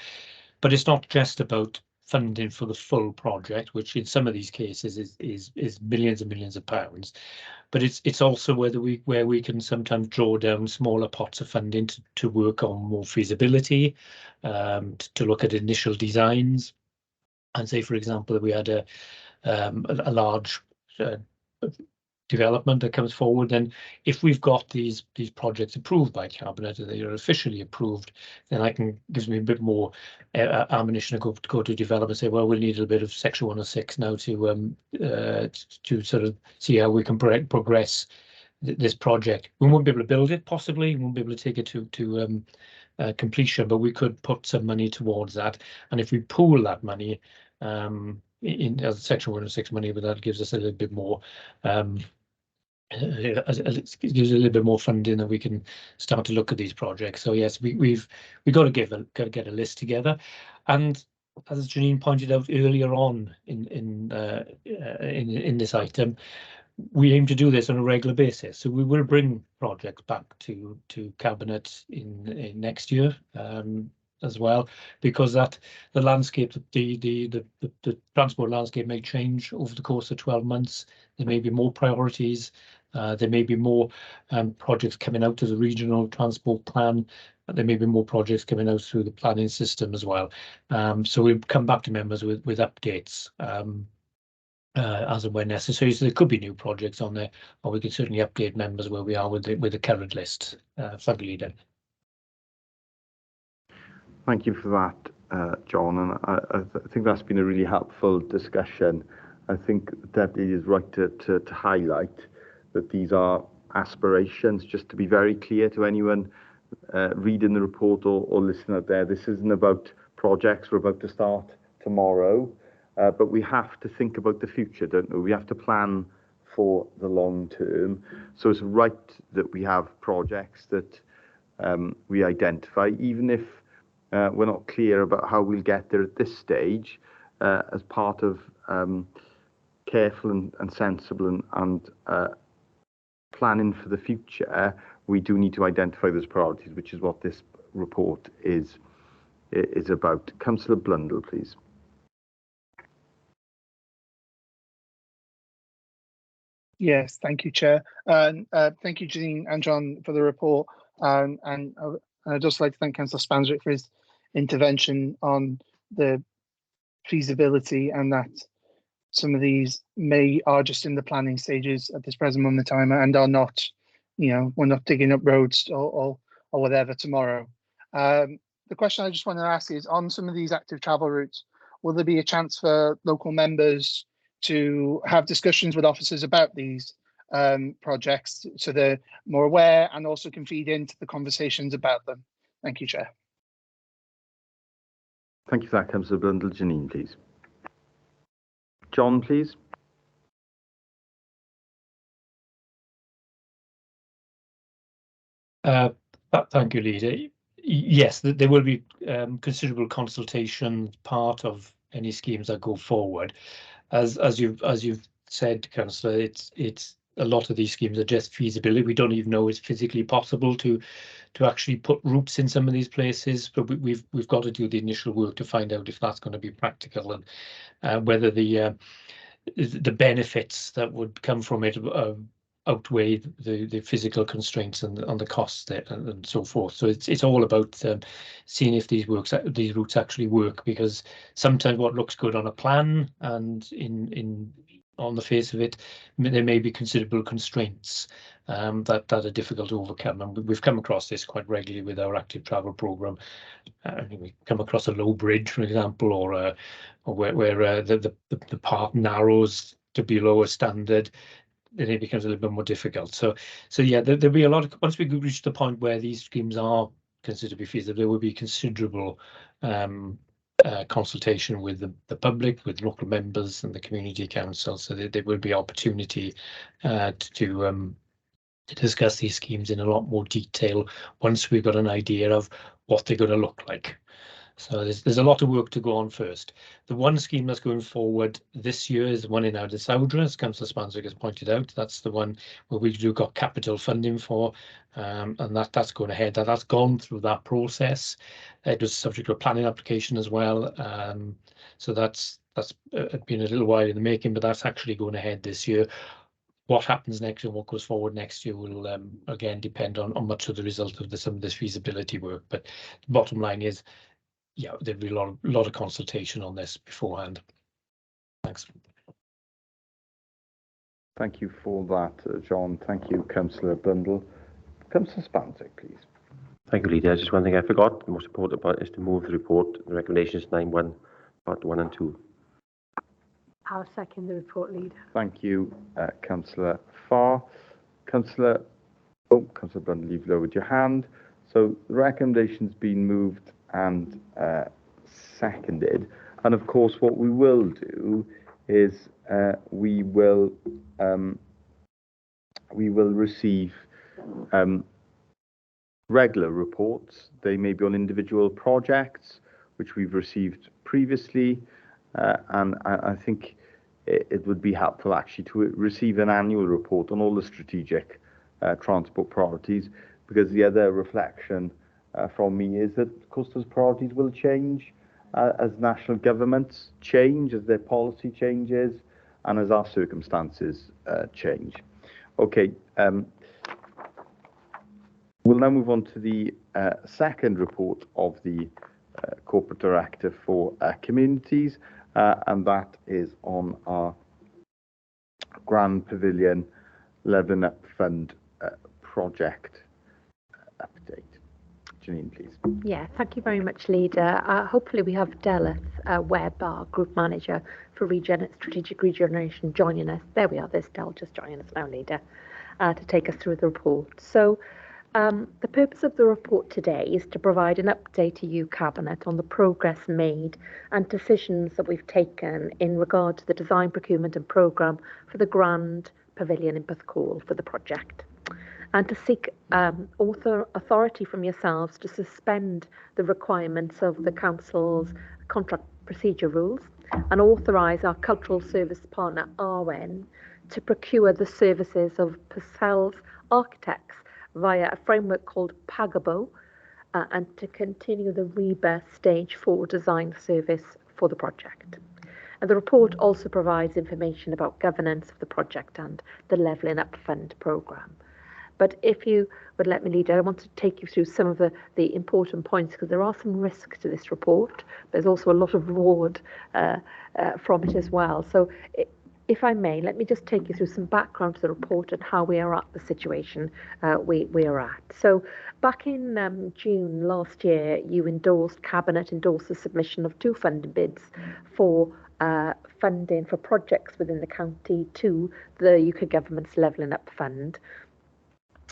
But it's not just about funding for the full project, which in some of these cases is millions and millions of pounds. But it's also where we can sometimes draw down smaller pots of funding to work on more feasibility, to look at initial designs, and say, for example, that we had a large development that comes forward, then if we've got these projects approved by Cabinet and they are officially approved, then gives me a bit more ammunition to go to develop and say, well, we'll need a little bit of Section 106 now to sort of see how we can progress this project. We won't be able to build it, possibly. We won't be able to take it to completion, but we could put some money towards that. And if we pool that money in Section 106 money, but that gives us a little bit more it gives a little bit more funding, and we can start to look at these projects. So yes, we've got to get a list together, and as Janine pointed out earlier on in this item, we aim to do this on a regular basis. So we will bring projects back to Cabinet in next year as well, because the landscape, the transport landscape may change over the course of 12 months. There may be more priorities. There may be more projects coming out of the regional transport plan. There may be more projects coming out through the planning system as well. So we'll come back to members with updates as and when necessary. So there could be new projects on there, or we can certainly update members where we are with the current list. Thank you, Leader. Thank you for that, John. And I think that's been a really helpful discussion. I think that it is right to highlight that these are aspirations. Just to be very clear to anyone reading the report or listening out there, this isn't about projects we're about to start tomorrow, but we have to think about the future, don't we? We have to plan for the long term. So it's right that we have projects that we identify, even if we're not clear about how we'll get there at this stage, as part of careful and sensible and planning for the future. We do need to identify those priorities, which is what this report is about. Councillor Blundell, please. Yes, thank you, Chair. And thank you, Janine and John, for the report. And I'd just like to thank Councillor Spanswick for his intervention on the feasibility, and that some of these are just in the planning stages at this present moment in time and are not, we're not digging up roads or whatever tomorrow. The question I just want to ask is, on some of these active travel routes, will there be a chance for local members to have discussions with officers about these projects so they're more aware and also can feed into the conversations about them? Thank you, Chair. Thank you for that, Councillor Blundell. Janine, please. John, please. Thank you, Leader. Yes, there will be considerable consultation part of any schemes that go forward. As you've said, Councillor, it's a lot of these schemes are just feasibility. We don't even know it's physically possible to actually put routes in some of these places, but we've got to do the initial work to find out if that's going to be practical, and whether the benefits that would come from it outweigh the physical constraints and the costs there and so forth. So it's all about seeing if these routes actually work, because sometimes what looks good on a plan and on the face of it, there may be considerable constraints that are difficult to overcome, and we've come across this quite regularly with our active travel program. We come across a low bridge, for example, or where the path narrows to below a standard, then it becomes a little bit more difficult. So yeah, there'll be a lot of, once we reach the point where these schemes are considered to be feasible, there will be considerable consultation with the public, with local members and the community council, so there will be opportunity to discuss these schemes in a lot more detail once we've got an idea of what they're going to look like. So there's a lot of work to go on first. The one scheme that's going forward this year is the one in Ardisawdra, as Councillor Spancer has pointed out. That's the one where we've got capital funding for, and that's going ahead. That's gone through that process. It was subject to a planning application as well. So that's been a little while in the making, but that's actually going ahead this year. What happens next and what goes forward next year will again depend on much of the result of some of this feasibility work. But the bottom line is, yeah, there'll be a lot of consultation on this beforehand. Thanks. Thank you for that, John. Thank you, Councillor Blundell. Councillor Spancer, please. Thank you, Leader. Just one thing I forgot, the most important part is to move the report, the recommendations 9.1, part 1 and 2. I'll second the report, Leader. Thank you, Councillor Farr. Councillor Blundell, you've lowered your hand. So the recommendation's been moved and seconded, and of course what we will do is we will receive regular reports. They may be on individual projects which we've received previously, and I think it would be helpful actually to receive an annual report on all the strategic transport priorities, because the other reflection from me is that, of course, those priorities will change as national governments change, as their policy changes, and as our circumstances change. Okay, we'll now move on to the second report of the Corporate Director for Communities, and that is on our Grand Pavilion Levelling Up Fund project update. Janine, please. Yeah, thank you very much, Leader. Hopefully we have Delith Webb, our Group Manager for Strategic Regeneration, joining us. There we are, there's Del just joining us now, Leader, to take us through the report. So the purpose of the report today is to provide an update to you, Cabinet, on the progress made and decisions that we've taken in regard to the design, procurement and programme for the Grand Pavilion in Porthcawl for the project, and to seek authority from yourselves to suspend the requirements of the Council's contract procedure rules and authorise our cultural service partner, RN, to procure the services of Purcell's architects via a framework called Pagabo, and to continue the REBA Stage 4 design service for the project. And the report also provides information about governance of the project and the Levelling Up Fund programme. But if you would let me, Leader, I want to take you through some of the important points, because there are some risks to this report. There's also a lot of reward from it as well. So if I may, let me just take you through some background to the report and how we are at the situation we are at. So back in June last year, Cabinet endorsed the submission of 2 funding bids for funding for projects within the county to the UK Government's Levelling Up Fund.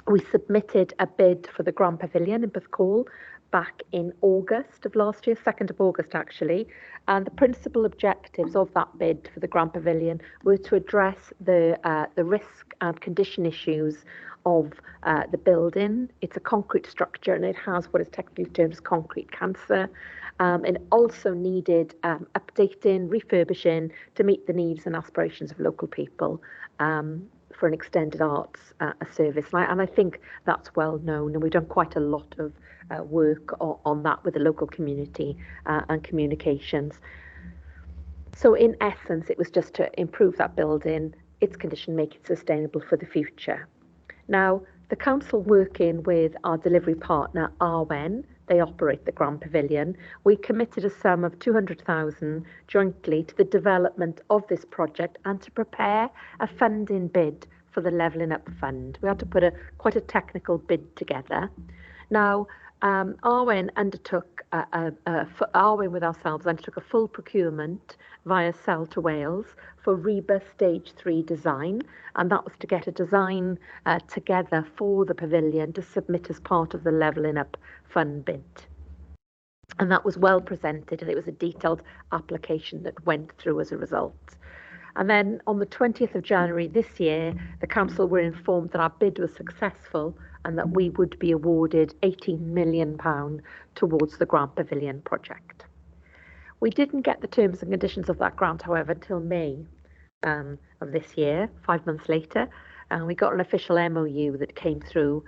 We submitted a bid for the Grand Pavilion in Porthcawl back in August of last year, 2nd of August actually, and the principal objectives of that bid for the Grand Pavilion were to address the risk and condition issues of the building. It's a concrete structure and it has what is technically termed as concrete cancer. It also needed updating, refurbishing to meet the needs and aspirations of local people for an extended arts service. And I think that's well known, and we've done quite a lot of work on that with the local community and communications. So in essence, it was just to improve that building, its condition, make it sustainable for the future. Now, the council, working with our delivery partner, Arwen, they operate the Grand Pavilion, we committed a sum of 200,000 jointly to the development of this project and to prepare a funding bid for the Levelling Up Fund. We had to put quite a technical bid together. Now, Arwen undertook, Arwen with ourselves undertook a full procurement via Sell to Wales for REBA Stage 3 design, and that was to get a design together for the pavilion to submit as part of the Levelling Up Fund bid. And that was well presented, and it was a detailed application that went through as a result. And then on the 20th of January this year, the council were informed that our bid was successful and that we would be awarded £18 million towards the Grand Pavilion project. We didn't get the terms and conditions of that grant, however, until May of this year, 5 months later, and we got an official MOU that came through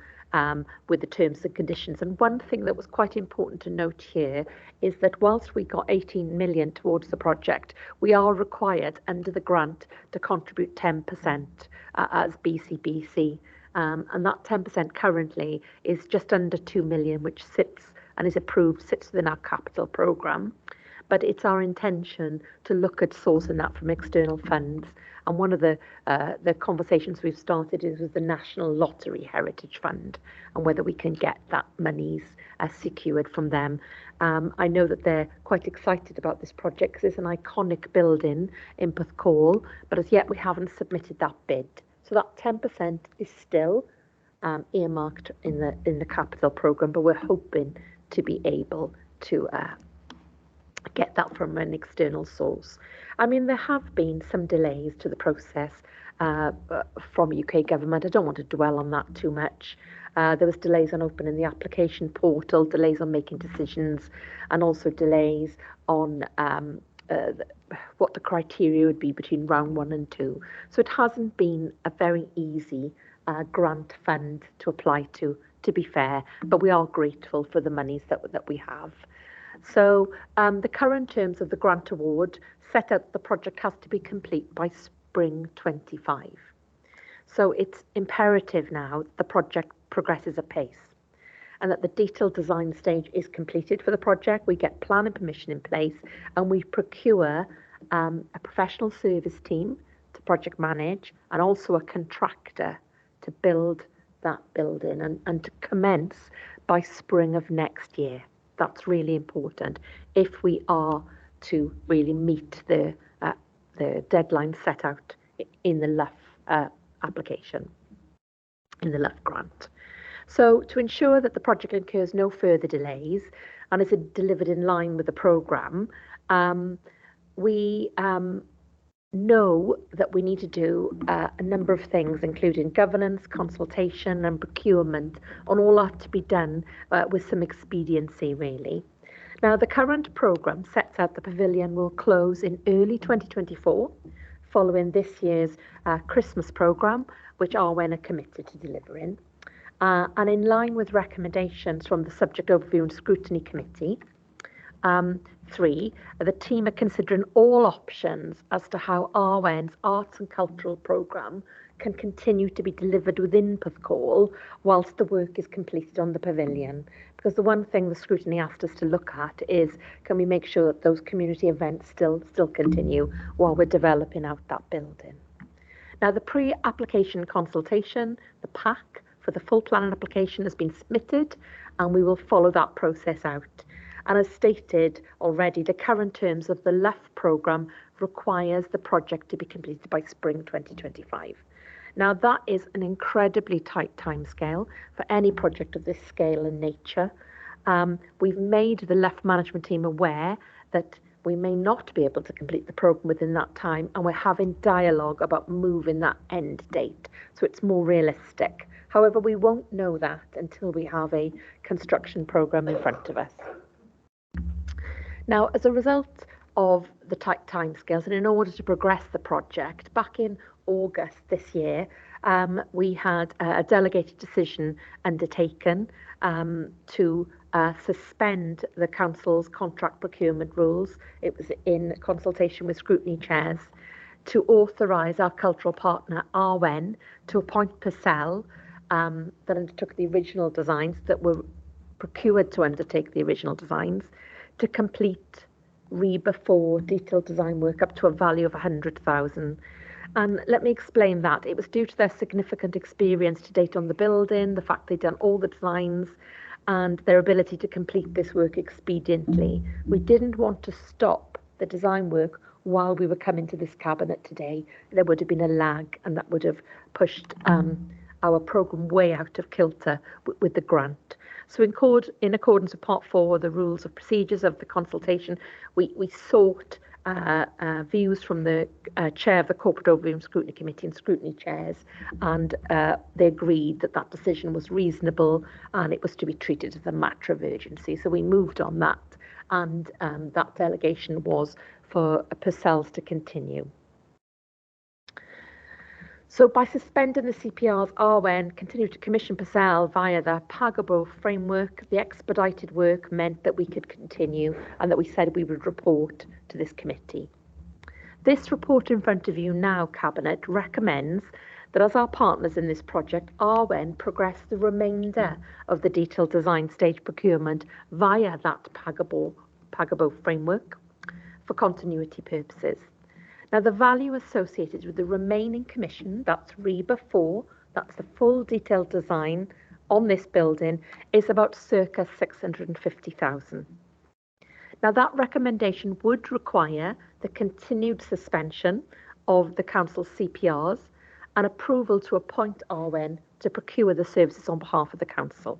with the terms and conditions. And one thing that was quite important to note here is that whilst we got 18 million towards the project, we are required under the grant to contribute 10% as BCBC. And that 10% currently is just under 2 million, which sits and is approved, sits within our capital programme. But it's our intention to look at sourcing that from external funds. And one of the conversations we've started is with the National Lottery Heritage Fund and whether we can get that monies secured from them. I know that they're quite excited about this project because it's an iconic building in Porthcawl, but as yet we haven't submitted that bid. So that 10% is still earmarked in the capital programme, but we're hoping to be able to get that from an external source. I mean, there have been some delays to the process from UK government. I don't want to dwell on that too much. There was delays on opening the application portal, delays on making decisions, and also delays on what the criteria would be between round 1 and 2. So it hasn't been a very easy grant fund to apply to be fair, but we are grateful for the monies that we have. So the current terms of the grant award set out the project has to be complete by spring 25. So it's imperative now the project progresses apace and that the detailed design stage is completed for the project. We get planning permission in place and we procure a professional service team to project manage and also a contractor to build that building and to commence by spring of next year. That's really important if we are to really meet the deadline set out in the LUF application, in the LUF grant. So to ensure that the project incurs no further delays and is delivered in line with the programme, we know that we need to do a number of things, including governance, consultation and procurement, on all that to be done with some expediency, really. Now, the current programme sets out the pavilion will close in early 2024, following this year's Christmas programme, which Arwen are committed to delivering. And in line with recommendations from the Subject Overview and Scrutiny Committee, 3, the team are considering all options as to how Arwen's arts and cultural programme can continue to be delivered within Porthcawl whilst the work is completed on the pavilion. Because the one thing the scrutiny asked us to look at is, can we make sure that those community events still continue while we're developing out that building? Now, the pre-application consultation, the PAC for the full planning application, has been submitted, and we will follow that process out. And as stated already, the current terms of the LUF programme requires the project to be completed by spring 2025. Now, that is an incredibly tight timescale for any project of this scale and nature. We've made the LUF management team aware that we may not be able to complete the programme within that time, and we're having dialogue about moving that end date so it's more realistic. However, we won't know that until we have a construction programme in front of us. Now, as a result of the tight timescales and in order to progress the project, back in August this year, we had a delegated decision undertaken to suspend the council's contract procurement rules. It was in consultation with scrutiny chairs to authorise our cultural partner Arwen to appoint Purcell that undertook the original designs, that were procured to undertake the original designs, to complete REBA 4 detailed design work up to a value of 100,000. And let me explain that. It was due to their significant experience to date on the building, the fact they'd done all the designs, and their ability to complete this work expediently. We didn't want to stop the design work while we were coming to this cabinet today. There would have been a lag, and that would have pushed our programme way out of kilter with the grant. So in accordance with Part 4 of the Rules of Procedures of the consultation, we sought views from the chair of the Corporate Overview and Scrutiny Committee and scrutiny chairs, and they agreed that that decision was reasonable and it was to be treated as a matter of urgency. So we moved on that, and that delegation was for Purcell's to continue. So by suspending the CPRs, Arwen continued to commission Purcell via the Pagabo framework. The expedited work meant that we could continue and that we said we would report to this committee. This report in front of you now, Cabinet, recommends that as our partners in this project, Arwen progress the remainder of the detailed design stage procurement via that Pagabo framework for continuity purposes. Now, the value associated with the remaining commission, that's REBA 4, that's the full detailed design on this building, is about circa 650,000. Now, that recommendation would require the continued suspension of the council's CPRs and approval to appoint Arwen to procure the services on behalf of the council.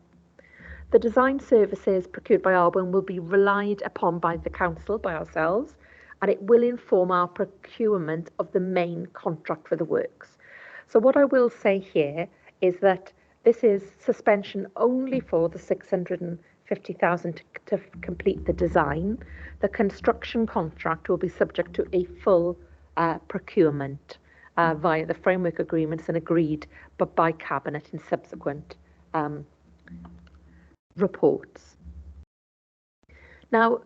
The design services procured by Arwen will be relied upon by the council, by ourselves, and it will inform our procurement of the main contract for the works. So what I will say here is that this is suspension only for the 650,000 to complete the design. The construction contract will be subject to a full procurement via the framework agreements and agreed by Cabinet in subsequent reports. Now,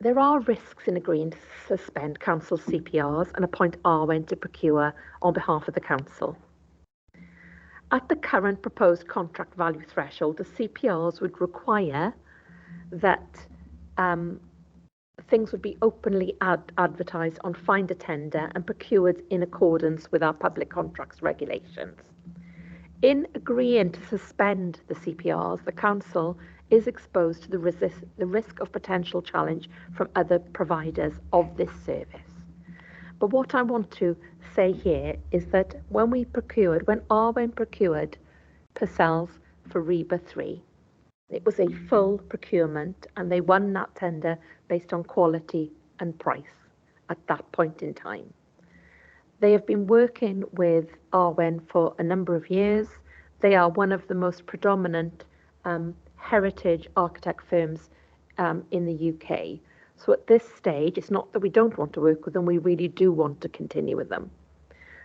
there are risks in agreeing to suspend council CPRs and appoint Arwen to procure on behalf of the council. At the current proposed contract value threshold, the CPRs would require that things would be openly advertised on find a tender and procured in accordance with our public contracts regulations. In agreeing to suspend the CPRs, the council is exposed to the risk of potential challenge from other providers of this service. But what I want to say here is that when Arwen procured Purcell's for REBA 3, it was a full procurement and they won that tender based on quality and price at that point in time. They have been working with Arwen for a number of years. They are one of the most predominant heritage architect firms in the UK. So at this stage, it's not that we don't want to work with them, we really do want to continue with them.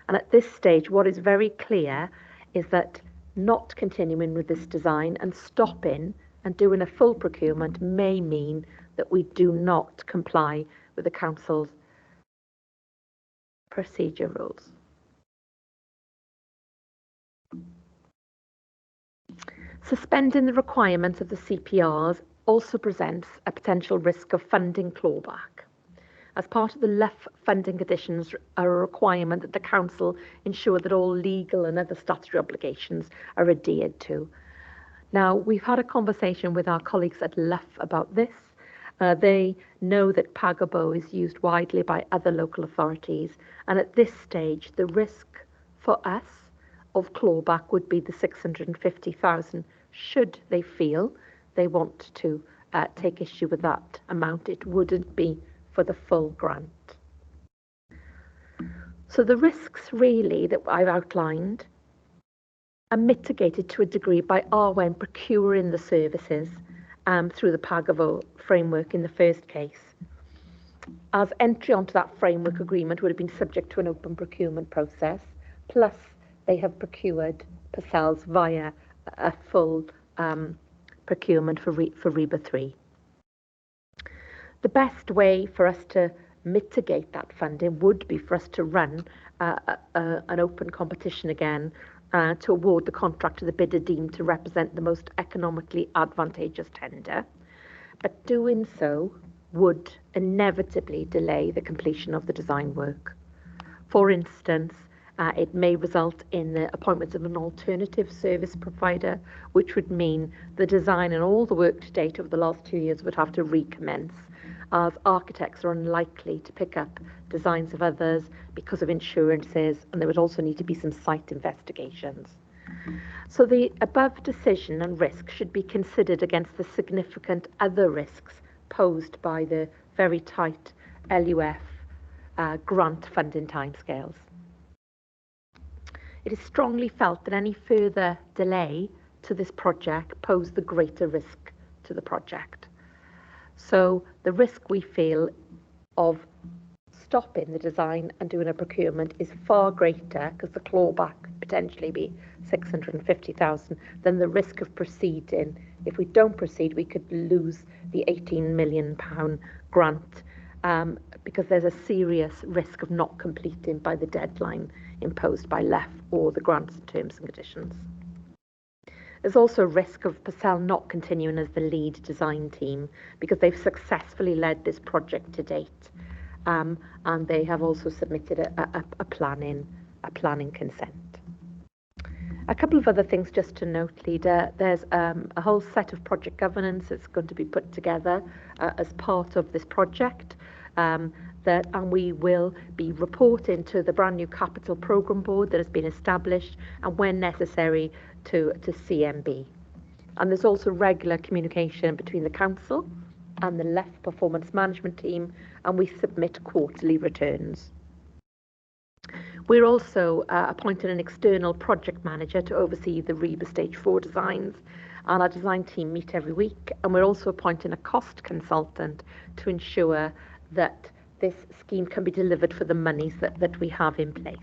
And at this stage, what is very clear is that not continuing with this design and stopping and doing a full procurement may mean that we do not comply with the council's procedure rules. Suspending the requirements of the CPRs also presents a potential risk of funding clawback. As part of the LUF funding conditions are a requirement that the council ensure that all legal and other statutory obligations are adhered to. Now, we've had a conversation with our colleagues at LUF about this. They know that Pagabo is used widely by other local authorities, and at this stage, the risk for us of clawback would be the 650,000 should they feel they want to take issue with that amount. It wouldn't be for the full grant. So the risks really that I've outlined are mitigated to a degree by Arwen procuring the services through the Pagabo framework in the first case, as entry onto that framework agreement would have been subject to an open procurement process, plus they have procured Purcell's via a full procurement for REBA 3. The best way for us to mitigate that funding would be for us to run an open competition again to award the contract to the bidder deemed to represent the most economically advantageous tender. But doing so would inevitably delay the completion of the design work. For instance, it may result in the appointment of an alternative service provider, which would mean the design and all the work to date over the last 2 years would have to recommence, as architects are unlikely to pick up designs of others because of insurances, and there would also need to be some site investigations. So the above decision and risk should be considered against the significant other risks posed by the very tight LUF grant funding timescales. It is strongly felt that any further delay to this project poses the greater risk to the project. So the risk we feel of stopping the design and doing a procurement is far greater, because the clawback could potentially be 650,000, than the risk of proceeding. If we don't proceed, we could lose the £18 million grant, because there's a serious risk of not completing by the deadline imposed by LEF or the grant's terms and conditions. There's also a risk of Purcell not continuing as the lead design team, because they've successfully led this project to date, and they have also submitted a planning consent. A couple of other things just to note, Leader. There's a whole set of project governance that's going to be put together as part of this project, and we will be reporting to the brand new capital programme board that has been established, and when necessary to CMB. And there's also regular communication between the council and the LEF performance management team, and we submit quarterly returns. We're also appointing an external project manager to oversee the REBA Stage 4 designs, and our design team meet every week, and we're also appointing a cost consultant to ensure that this scheme can be delivered for the monies that we have in place.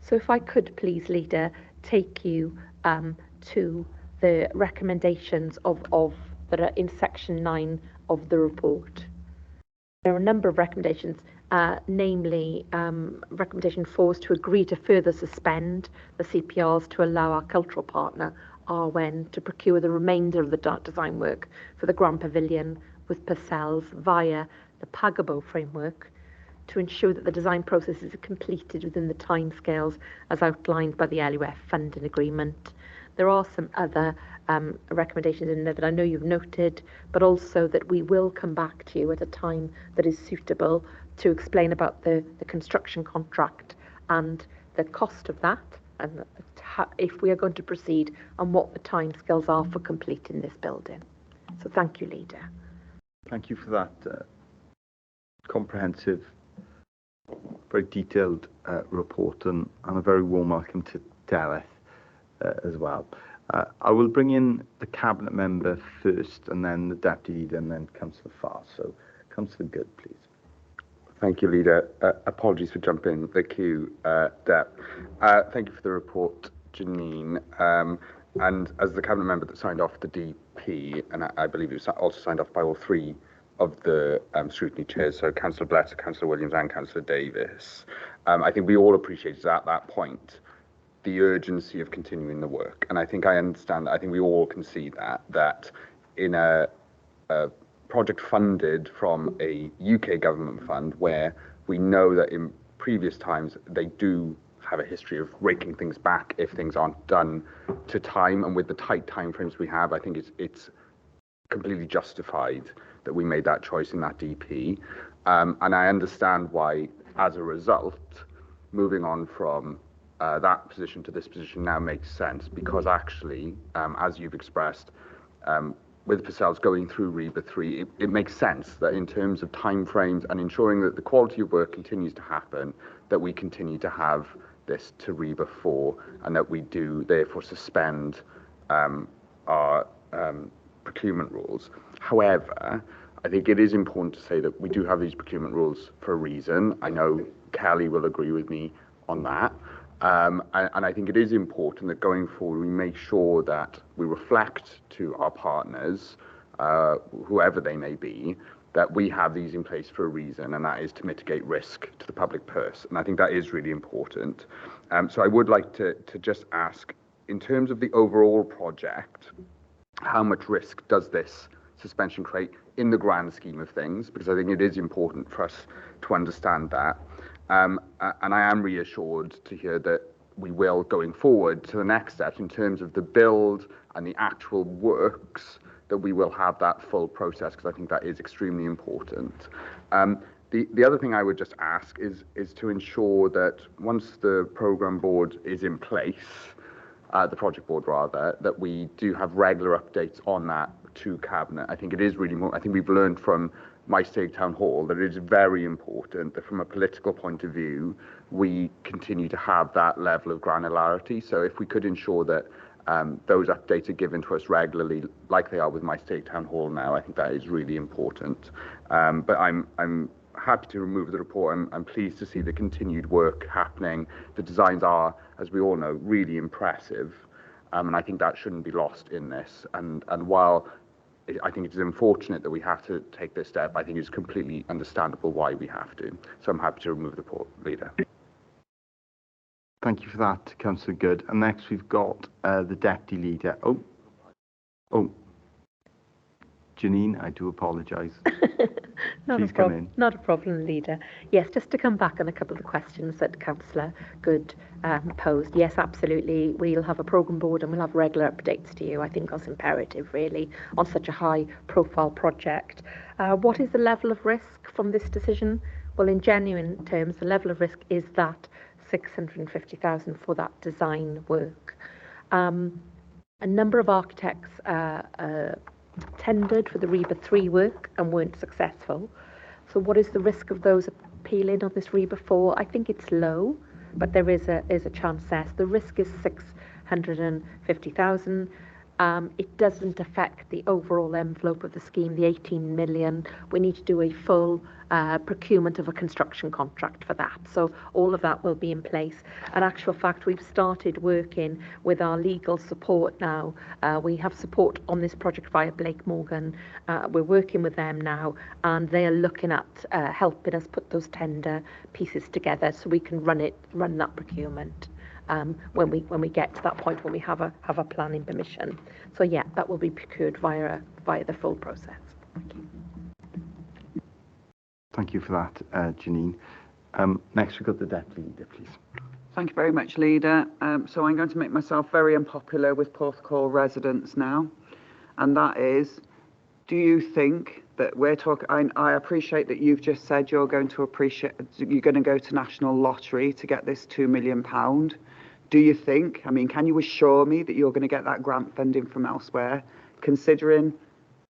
So if I could please, Leader, take you to the recommendations that are in section 9 of the report. There are a number of recommendations, namely recommendation 4 is to agree to further suspend the CPRs to allow our cultural partner, Arwen, to procure the remainder of the design work for the Grand Pavilion with Purcell's via the Pagabo framework, to ensure that the design process is completed within the timescales as outlined by the LUF funding agreement. There are some other recommendations in there that I know you've noted, but also that we will come back to you at a time that is suitable to explain about the construction contract and the cost of that, and if we are going to proceed, and what the timescales are for completing this building. So thank you, Leader. Thank you for that comprehensive, very detailed report, and a very warm welcome to Delith as well. I will bring in the Cabinet Member first, and then the Deputy Leader, and then Councillor Farr. So, Councillor Good, please. Thank you, Leader. Apologies for jumping the queue, Dep. Thank you for the report, Janine. And as the Cabinet Member that signed off the DP, and I believe it was also signed off by all three of the scrutiny chairs, so Councillor Blesser, Councillor Williams and Councillor Davis, I think we all appreciated at that point the urgency of continuing the work. And I think I understand, I think we all can see that in a project funded from a UK government fund, where we know that in previous times they do have a history of raking things back if things aren't done to time, and with the tight timeframes we have, I think it's completely justified that we made that choice in that DP. And I understand why, as a result, moving on from that position to this position now makes sense, because actually, as you've expressed, with Purcell's going through REBA 3, it makes sense that in terms of timeframes and ensuring that the quality of work continues to happen, that we continue to have this to REBA 4, and that we do therefore suspend our procurement rules. However, I think it is important to say that we do have these procurement rules for a reason. I know Kelly will agree with me on that. And I think it is important that going forward we make sure that we reflect to our partners, whoever they may be, that we have these in place for a reason, and that is to mitigate risk to the public purse. And I think that is really important. So I would like to just ask, in terms of the overall project, how much risk does this suspension create in the grand scheme of things? Because I think it is important for us to understand that. And I am reassured to hear that we will, going forward to the next steps in terms of the build and the actual works, that we will have that full process, because I think that is extremely important. The other thing I would just ask is to ensure that once the programme board is in place, the project board rather, that we do have regular updates on that to Cabinet. I think it is really important. I think we've learned from Maesteg Town Hall that it is very important that from a political point of view, we continue to have that level of granularity. So if we could ensure that those updates are given to us regularly, like they are with Maesteg Town Hall now, I think that is really important. But I'm happy to remove the report. I'm pleased to see the continued work happening. The designs are, as we all know, really impressive. And I think that shouldn't be lost in this. And while I think it is unfortunate that we have to take this step, I think it's completely understandable why we have to. So I'm happy to remove the report, Leader. Thank you for that, Councillor Good. And next we've got the Deputy Leader. Oh, Janine, I do apologise. Please come in. Not a problem, Leader. Yes, just to come back on a couple of the questions that Councillor Good posed. Yes, absolutely. We'll have a programme board and we'll have regular updates to you. I think that's imperative, really, on such a high-profile project. What is the level of risk from this decision? Well, in genuine terms, the level of risk is that 650,000 for that design work. A number of architects tendered for the REBA 3 work and weren't successful. So what is the risk of those appealing on this REBA 4? I think it's low, but there is a chance there. So the risk is 650,000. It doesn't affect the overall envelope of the scheme, the 18 million. We need to do a full procurement of a construction contract for that. So all of that will be in place. In actual fact, we've started working with our legal support now. We have support on this project via Blake Morgan. We're working with them now, and they are looking at helping us put those tender pieces together so we can run that procurement. When we get to that point when we have a planning permission. So yeah, that will be procured via the full process. Thank you. Thank you for that, Janine. Next we've got the Deputy Leader, please. Thank you very much, Leader. So I'm going to make myself very unpopular with Porthcawl residents now, and that is, do you think that we're talking? I appreciate that you've just said you're going to go to National Lottery to get this £2 million. Do you think? I mean, can you assure me that you're going to get that grant funding from elsewhere, considering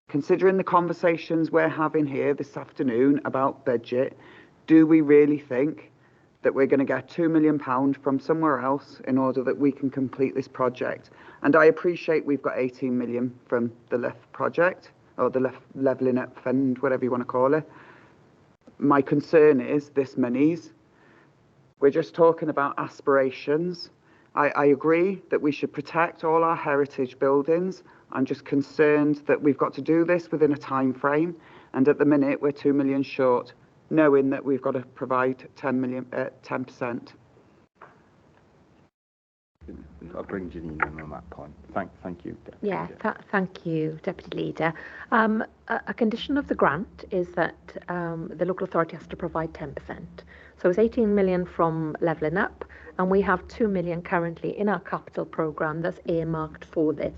the conversations we're having here this afternoon about budget? Do we really think that we're going to get £2 million from somewhere else in order that we can complete this project? And I appreciate we've got 18 million from the LIFT project, or the Levelling Up Fund, whatever you want to call it. My concern is this money's. We're just talking about aspirations. I agree that we should protect all our heritage buildings. I'm just concerned that we've got to do this within a time frame, and at the minute we're 2 million short, knowing that we've got to provide 10%. I'll bring Janine in on that point. Thank you. Deputy Leader. Thank you, Deputy Leader. A condition of the grant is that the local authority has to provide 10%. So it's 18 million from Levelling Up, and we have 2 million currently in our capital programme that's earmarked for this.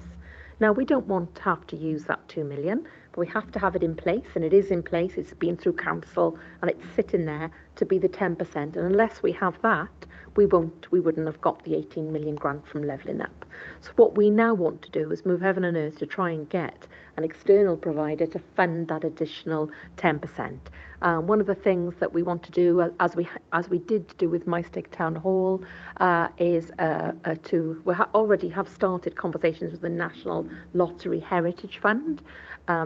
Now, we don't want to have to use that 2 million, but we have to have it in place, and it is in place. It's been through council, and it's sitting there to be the 10%. And unless we have that, we wouldn't have got the 18 million grant from Levelling Up. So what we now want to do is move heaven and earth to try and get an external provider to fund that additional 10%. One of the things that we want to do, as we did do with Maesteg Town Hall, is we already have started conversations with the National Lottery Heritage Fund.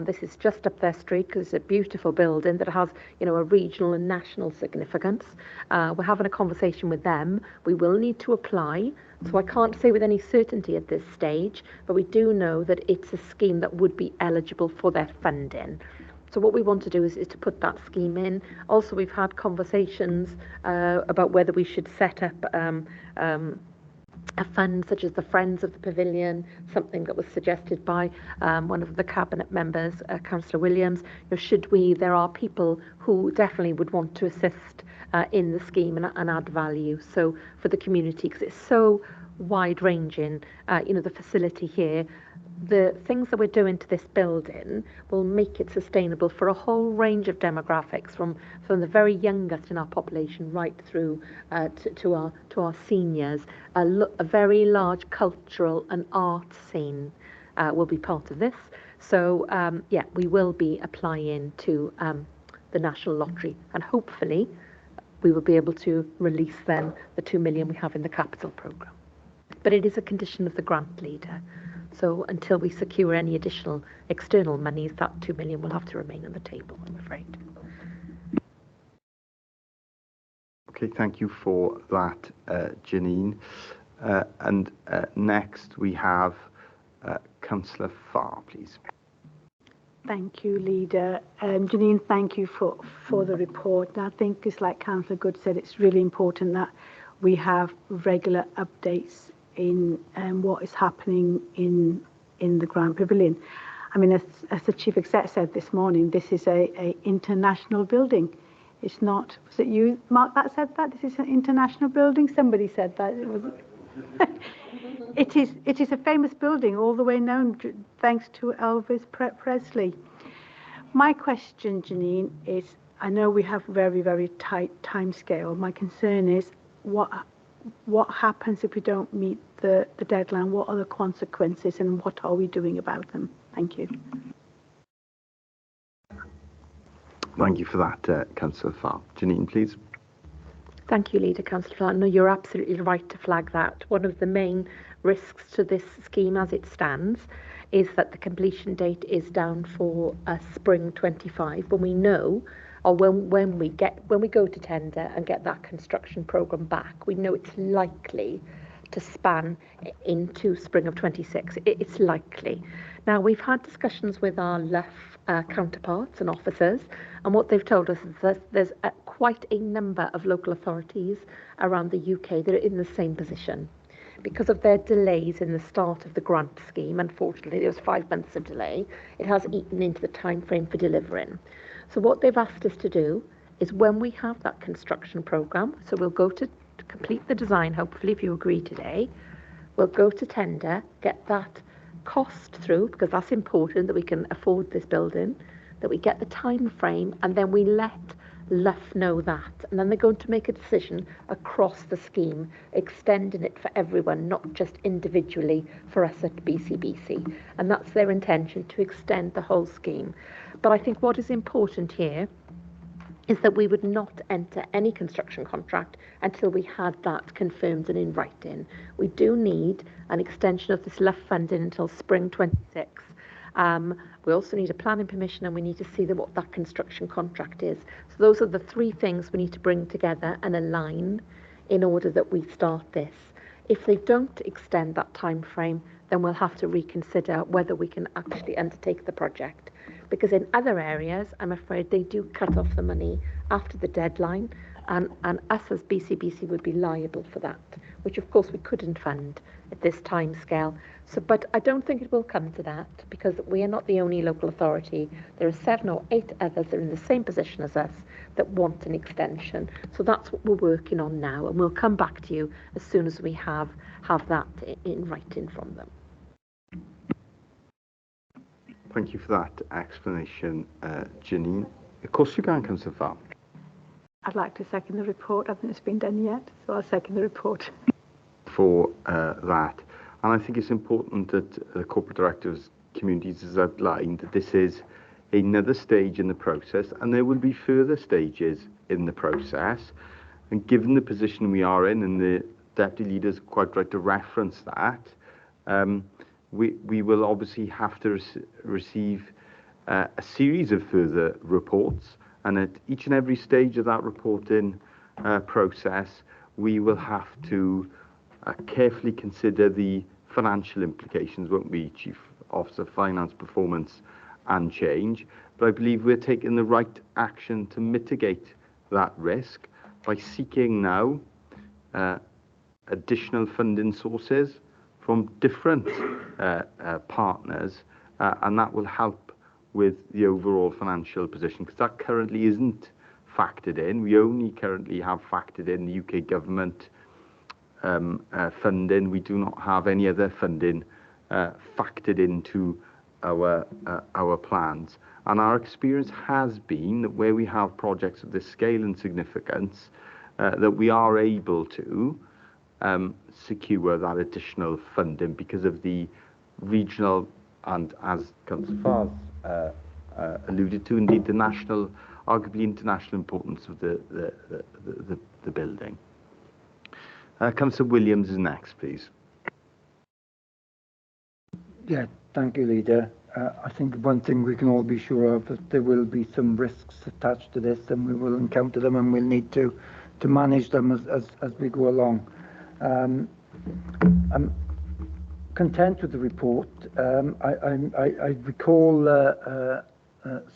This is just up their street because it's a beautiful building that has, a regional and national significance. We're having a conversation with them. We will need to apply, so I can't say with any certainty at this stage, but we do know that it's a scheme that would be eligible for their funding. So what we want to do is to put that scheme in. Also, we've had conversations about whether we should set up a fund such as the Friends of the Pavilion, something that was suggested by one of the cabinet members, Councillor Williams. There are people who definitely would want to assist in the scheme and add value. So for the community, because it's so wide-ranging, the facility here, the things that we're doing to this building will make it sustainable for a whole range of demographics, from the very youngest in our population right through to our seniors. A very large cultural and art scene will be part of this. So we will be applying to the National Lottery, and hopefully we will be able to release then the 2 million we have in the capital programme. But it is a condition of the grant leader. So until we secure any additional external monies, that 2 million will have to remain on the table, I'm afraid. Okay, thank you for that, Janine. And next we have Councillor Farr, please. Thank you, Leader. Janine, thank you for the report. And I think it's like Councillor Good said, it's really important that we have regular updates in what is happening in the Grand Pavilion. I mean, as the Chief Exec said this morning, this is a international building. It's not, was it you, Mark, that said that? This is an international building? Somebody said that. It is a famous building, all the way known thanks to Elvis Presley. My question, Janine, is, I know we have very, very tight timescale. My concern is what happens if we don't meet the deadline? What are the consequences and what are we doing about them? Thank you. Thank you for that, Councillor Farr. Janine, please. Thank you, Leader. Councillor Farr. No, you're absolutely right to flag that. One of the main risks to this scheme as it stands is that the completion date is down for spring 25, when we know, or when we go to tender and get that construction programme back, we know it's likely to span into spring of 26. It's likely. Now, we've had discussions with our LUF counterparts and officers, and what they've told us is that there's quite a number of local authorities around the UK that are in the same position. Because of their delays in the start of the grant scheme, unfortunately, there was 5 months of delay, it has eaten into the time frame for delivering. So what they've asked us to do is, when we have that construction programme, so we'll go to complete the design, hopefully, if you agree today, we'll go to tender, get that cost through, because that's important that we can afford this building, that we get the time frame, and then we let LUF know that. And then they're going to make a decision across the scheme, extending it for everyone, not just individually for us at BCBC. And that's their intention, to extend the whole scheme. But I think what is important here is that we would not enter any construction contract until we had that confirmed and in writing. We do need an extension of this LUF funding until spring 26. We also need a planning permission, and we need to see what that construction contract is. So those are the 3 things we need to bring together and align in order that we start this. If they don't extend that time frame, then we'll have to reconsider whether we can actually undertake the project. Because in other areas, I'm afraid they do cut off the money after the deadline, and us as BCBC would be liable for that, which of course we couldn't fund at this time scale. So, but I don't think it will come to that, because we are not the only local authority. There are 7 or 8 others that are in the same position as us that want an extension. So that's what we're working on now, and we'll come back to you as soon as we have that in writing from them. Thank you for that explanation, Janine. Of course you can, Councillor Farr. I'd like to second the report. I think it's been done yet, so I'll second the report. For that. And I think it's important that the Corporate Director's Communities has outlined that this is another stage in the process, and there will be further stages in the process. And given the position we are in, and the Deputy Leader's quite right to reference that, we will obviously have to receive a series of further reports, and at each and every stage of that reporting process, we will have to carefully consider the financial implications, won't we, Chief Officer, Finance, Performance and Change. But I believe we're taking the right action to mitigate that risk by seeking now additional funding sources from different partners, and that will help with the overall financial position, because that currently isn't factored in. We only currently have factored in the UK government funding. We do not have any other funding factored into our plans. And our experience has been that where we have projects of this scale and significance, that we are able to secure that additional funding because of the regional and, as Councillor Farr alluded to, indeed the national, arguably international importance of the building. Councillor Williams is next, please. Yeah, thank you, Leader. I think one thing we can all be sure of is there will be some risks attached to this, and we will encounter them, and we'll need to manage them as we go along. I'm content with the report. I recall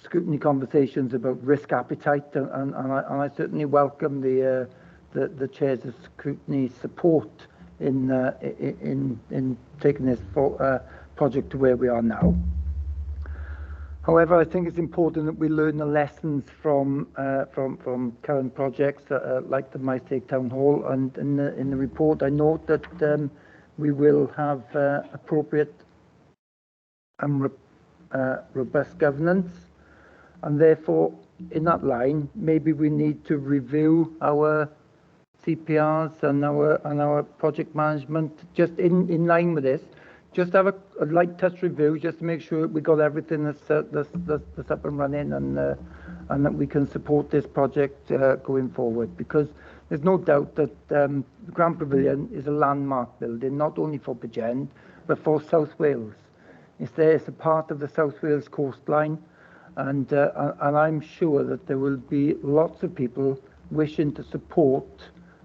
scrutiny conversations about risk appetite, and I certainly welcome the Chair's scrutiny support in taking this project to where we are now. However, I think it's important that we learn the lessons from current projects like the Maesteg Town Hall, and in the report I note that we will have appropriate and robust governance, and therefore in that line maybe we need to review our CPRs and our project management just in line with this. Just have a light touch review just to make sure we got everything that's up and running, and that we can support this project going forward, because there's no doubt that the Grand Pavilion is a landmark building, not only for Bridgend but for South Wales. It's there, it's a part of the South Wales coastline, and I'm sure that there will be lots of people wishing to support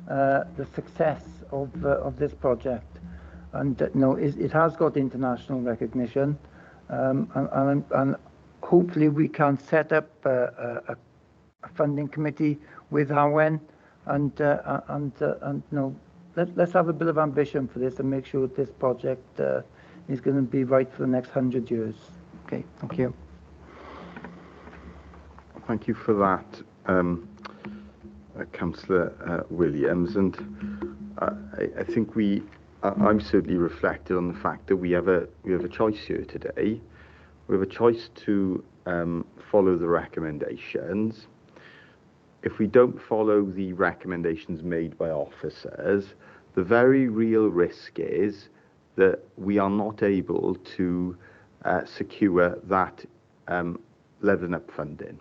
the success of this project. And it has got international recognition, and hopefully we can set up a funding committee with Arwen, and let's have a bit of ambition for this and make sure that this project is going to be right for the next 100 years. Okay, thank you. Thank you for that, Councillor Williams, and I think I'm certainly reflected on the fact that we have a choice here today. We have a choice to follow the recommendations. If we don't follow the recommendations made by officers, the very real risk is that we are not able to secure that levelling up funding,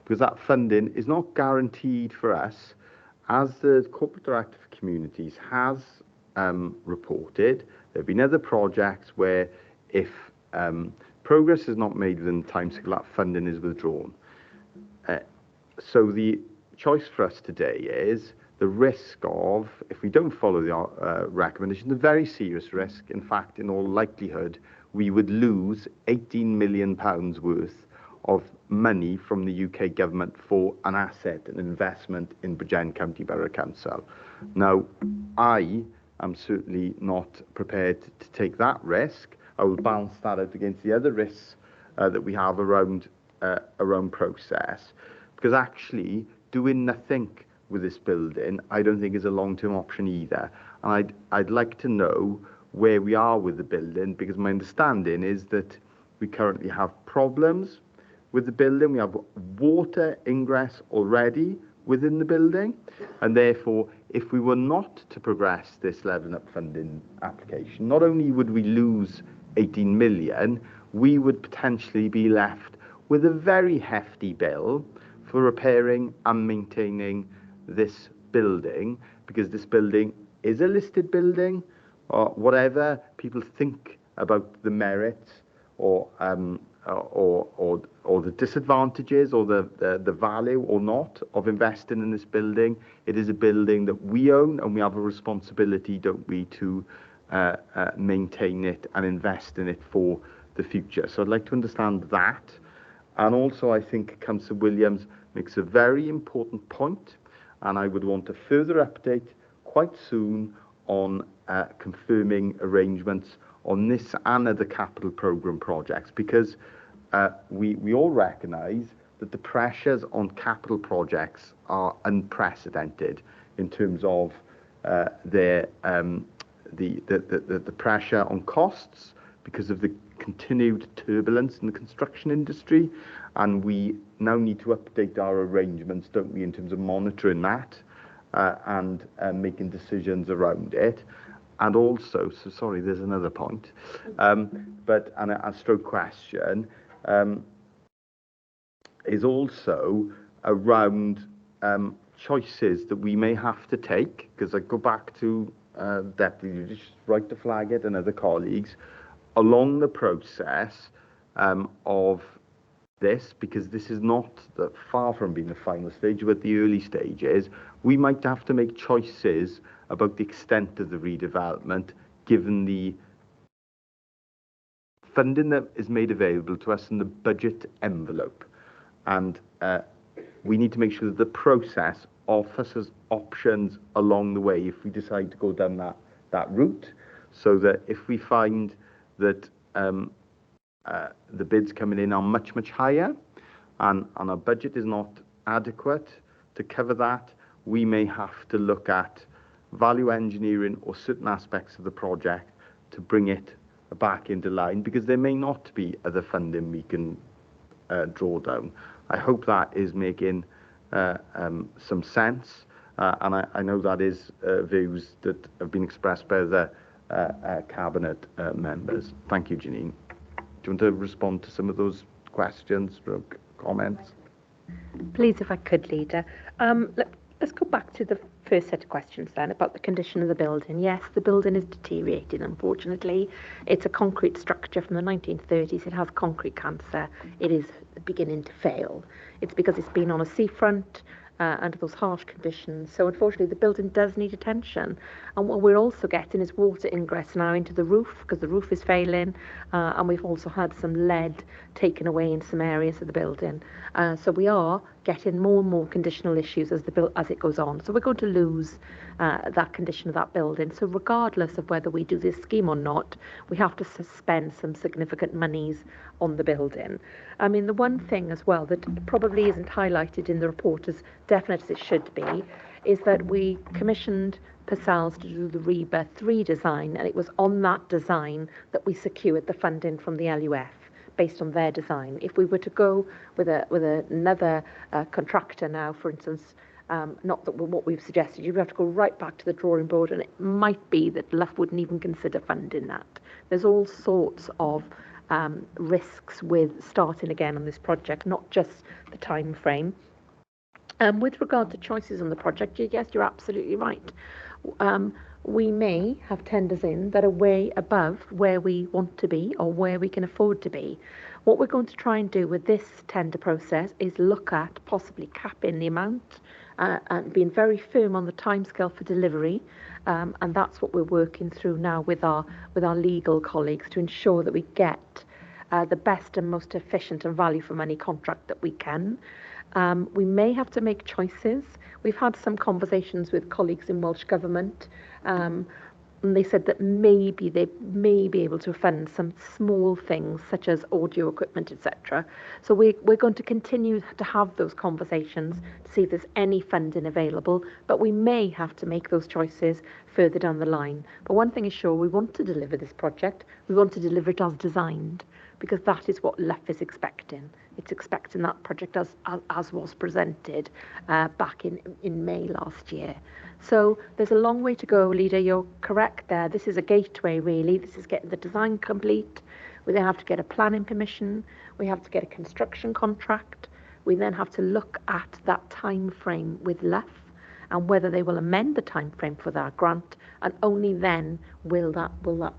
because that funding is not guaranteed for us. As the Corporate Director for Communities has reported, there have been other projects where if progress is not made within the timescale, that funding is withdrawn. So the choice for us today is the risk of, if we don't follow the recommendation, the very serious risk, in fact, in all likelihood, we would lose £18 million worth of money from the UK government for an asset, an investment in Bridgend County Borough Council. Now, I'm certainly not prepared to take that risk. I will balance that out against the other risks that we have around process, because actually doing nothing with this building I don't think is a long-term option either. And I'd like to know where we are with the building, because my understanding is that we currently have problems with the building. We have water ingress already within the building, and therefore, if we were not to progress this Levelling Up funding application, not only would we lose 18 million, we would potentially be left with a very hefty bill for repairing and maintaining this building, because this building is a listed building, or whatever people think about the merits or the disadvantages or the value or not of investing in this building. It is a building that we own, and we have a responsibility, don't we, to maintain it and invest in it for the future. So I'd like to understand that. And also, I think Councillor Williams makes a very important point, and I would want a further update quite soon on confirming arrangements on this and other capital programme projects, because we all recognise that the pressures on capital projects are unprecedented in terms of the pressure on costs because of the continued turbulence in the construction industry, and we now need to update our arrangements, don't we, in terms of monitoring that and making decisions around it. And also, so sorry, there's another point, but a stroke question is also around choices that we may have to take, because I go back to Deputy Right to Flag It and other colleagues, along the process of this, because this is not far from being the final stage, but the early stages, we might have to make choices about the extent of the redevelopment, given the funding that is made available to us in the budget envelope. And we need to make sure that the process offers us options along the way if we decide to go down that route, so that if we find that the bids coming in are much, much higher and our budget is not adequate to cover that, we may have to look at value engineering or certain aspects of the project to bring it back into line, because there may not be other funding we can draw down. I hope that is making some sense, and I know that is views that have been expressed by the Cabinet members. Thank you, Janine. Do you want to respond to some of those questions or comments? Please, if I could, Leader. Let's go back to the first set of questions then about the condition of the building. Yes, the building is deteriorating, unfortunately. It's a concrete structure from the 1930s. It has concrete cancer. It is beginning to fail. It's because it's been on a seafront under those harsh conditions. So unfortunately, the building does need attention. And what we're also getting is water ingress now into the roof, because the roof is failing. And we've also had some lead taken away in some areas of the building. So we are getting more and more conditional issues as it goes on. So we're going to lose that condition of that building. So regardless of whether we do this scheme or not, we have to spend some significant monies on the building. I mean, the one thing as well that probably isn't highlighted in the report as definite as it should be is that we commissioned Purcells to do the REBA 3 design, and it was on that design that we secured the funding from the LUF based on their design. If we were to go with another contractor now, for instance, not that what we've suggested, you'd have to go right back to the drawing board, and it might be that LUF wouldn't even consider funding that. There's all sorts of risks with starting again on this project, not just the time frame. With regard to choices on the project, yes, you're absolutely right. We may have tenders in that are way above where we want to be or where we can afford to be. What we're going to try and do with this tender process is look at possibly capping the amount and being very firm on the timescale for delivery. And that's what we're working through now with our legal colleagues to ensure that we get the best and most efficient and value for money contract that we can. We may have to make choices. We've had some conversations with colleagues in Welsh Government, and they said that maybe they may be able to fund some small things such as audio equipment, etc. So we're going to continue to have those conversations to see if there's any funding available, but we may have to make those choices further down the line. But one thing is sure, we want to deliver this project. We want to deliver it as designed. because that is what LEF is expecting. It's expecting that project as was presented back in May last year. So there's a long way to go, Leader. You're correct there. This is a gateway, really. This is getting the design complete. We then have to get a planning permission. We have to get a construction contract. We then have to look at that time frame with LEF and whether they will amend the time frame for that grant, and only then will that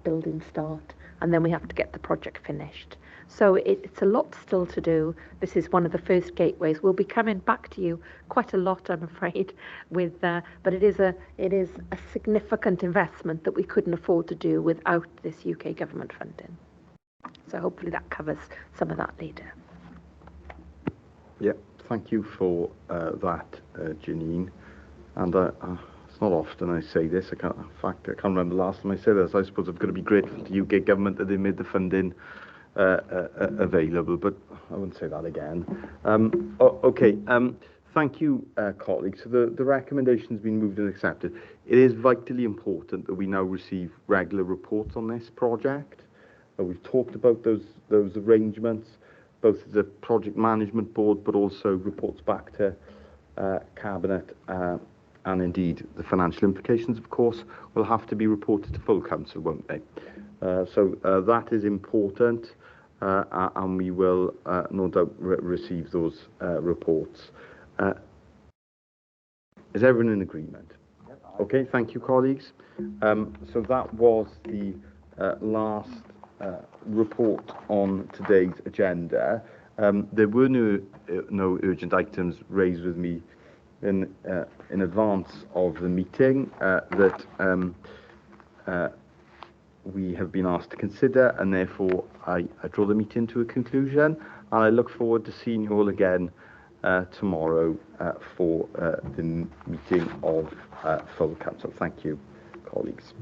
building start, and then we have to get the project finished. So it's a lot still to do. This is one of the first gateways. We'll be coming back to you quite a lot, I'm afraid, with but it is a significant investment that we couldn't afford to do without this UK government funding. So hopefully that covers some of that, Leader. Yeah, thank you for that, Janine. And it's not often I say this. In fact, I can't remember the last time I said this. I suppose I've got to be grateful to the UK government that they made the funding available, but I wouldn't say that again. Okay, thank you, colleagues. So the recommendation's been moved and accepted. It is vitally important that we now receive regular reports on this project. We've talked about those arrangements, both the project management board, but also reports back to Cabinet, and indeed the financial implications, of course, will have to be reported to full council, won't they? So that is important, and we will no doubt receive those reports. Is everyone in agreement? Okay, thank you, colleagues. So that was the last report on today's agenda. There were no urgent items raised with me in advance of the meeting that we have been asked to consider, and therefore I draw the meeting to a conclusion, and I look forward to seeing you all again tomorrow for the meeting of full council. Thank you, colleagues.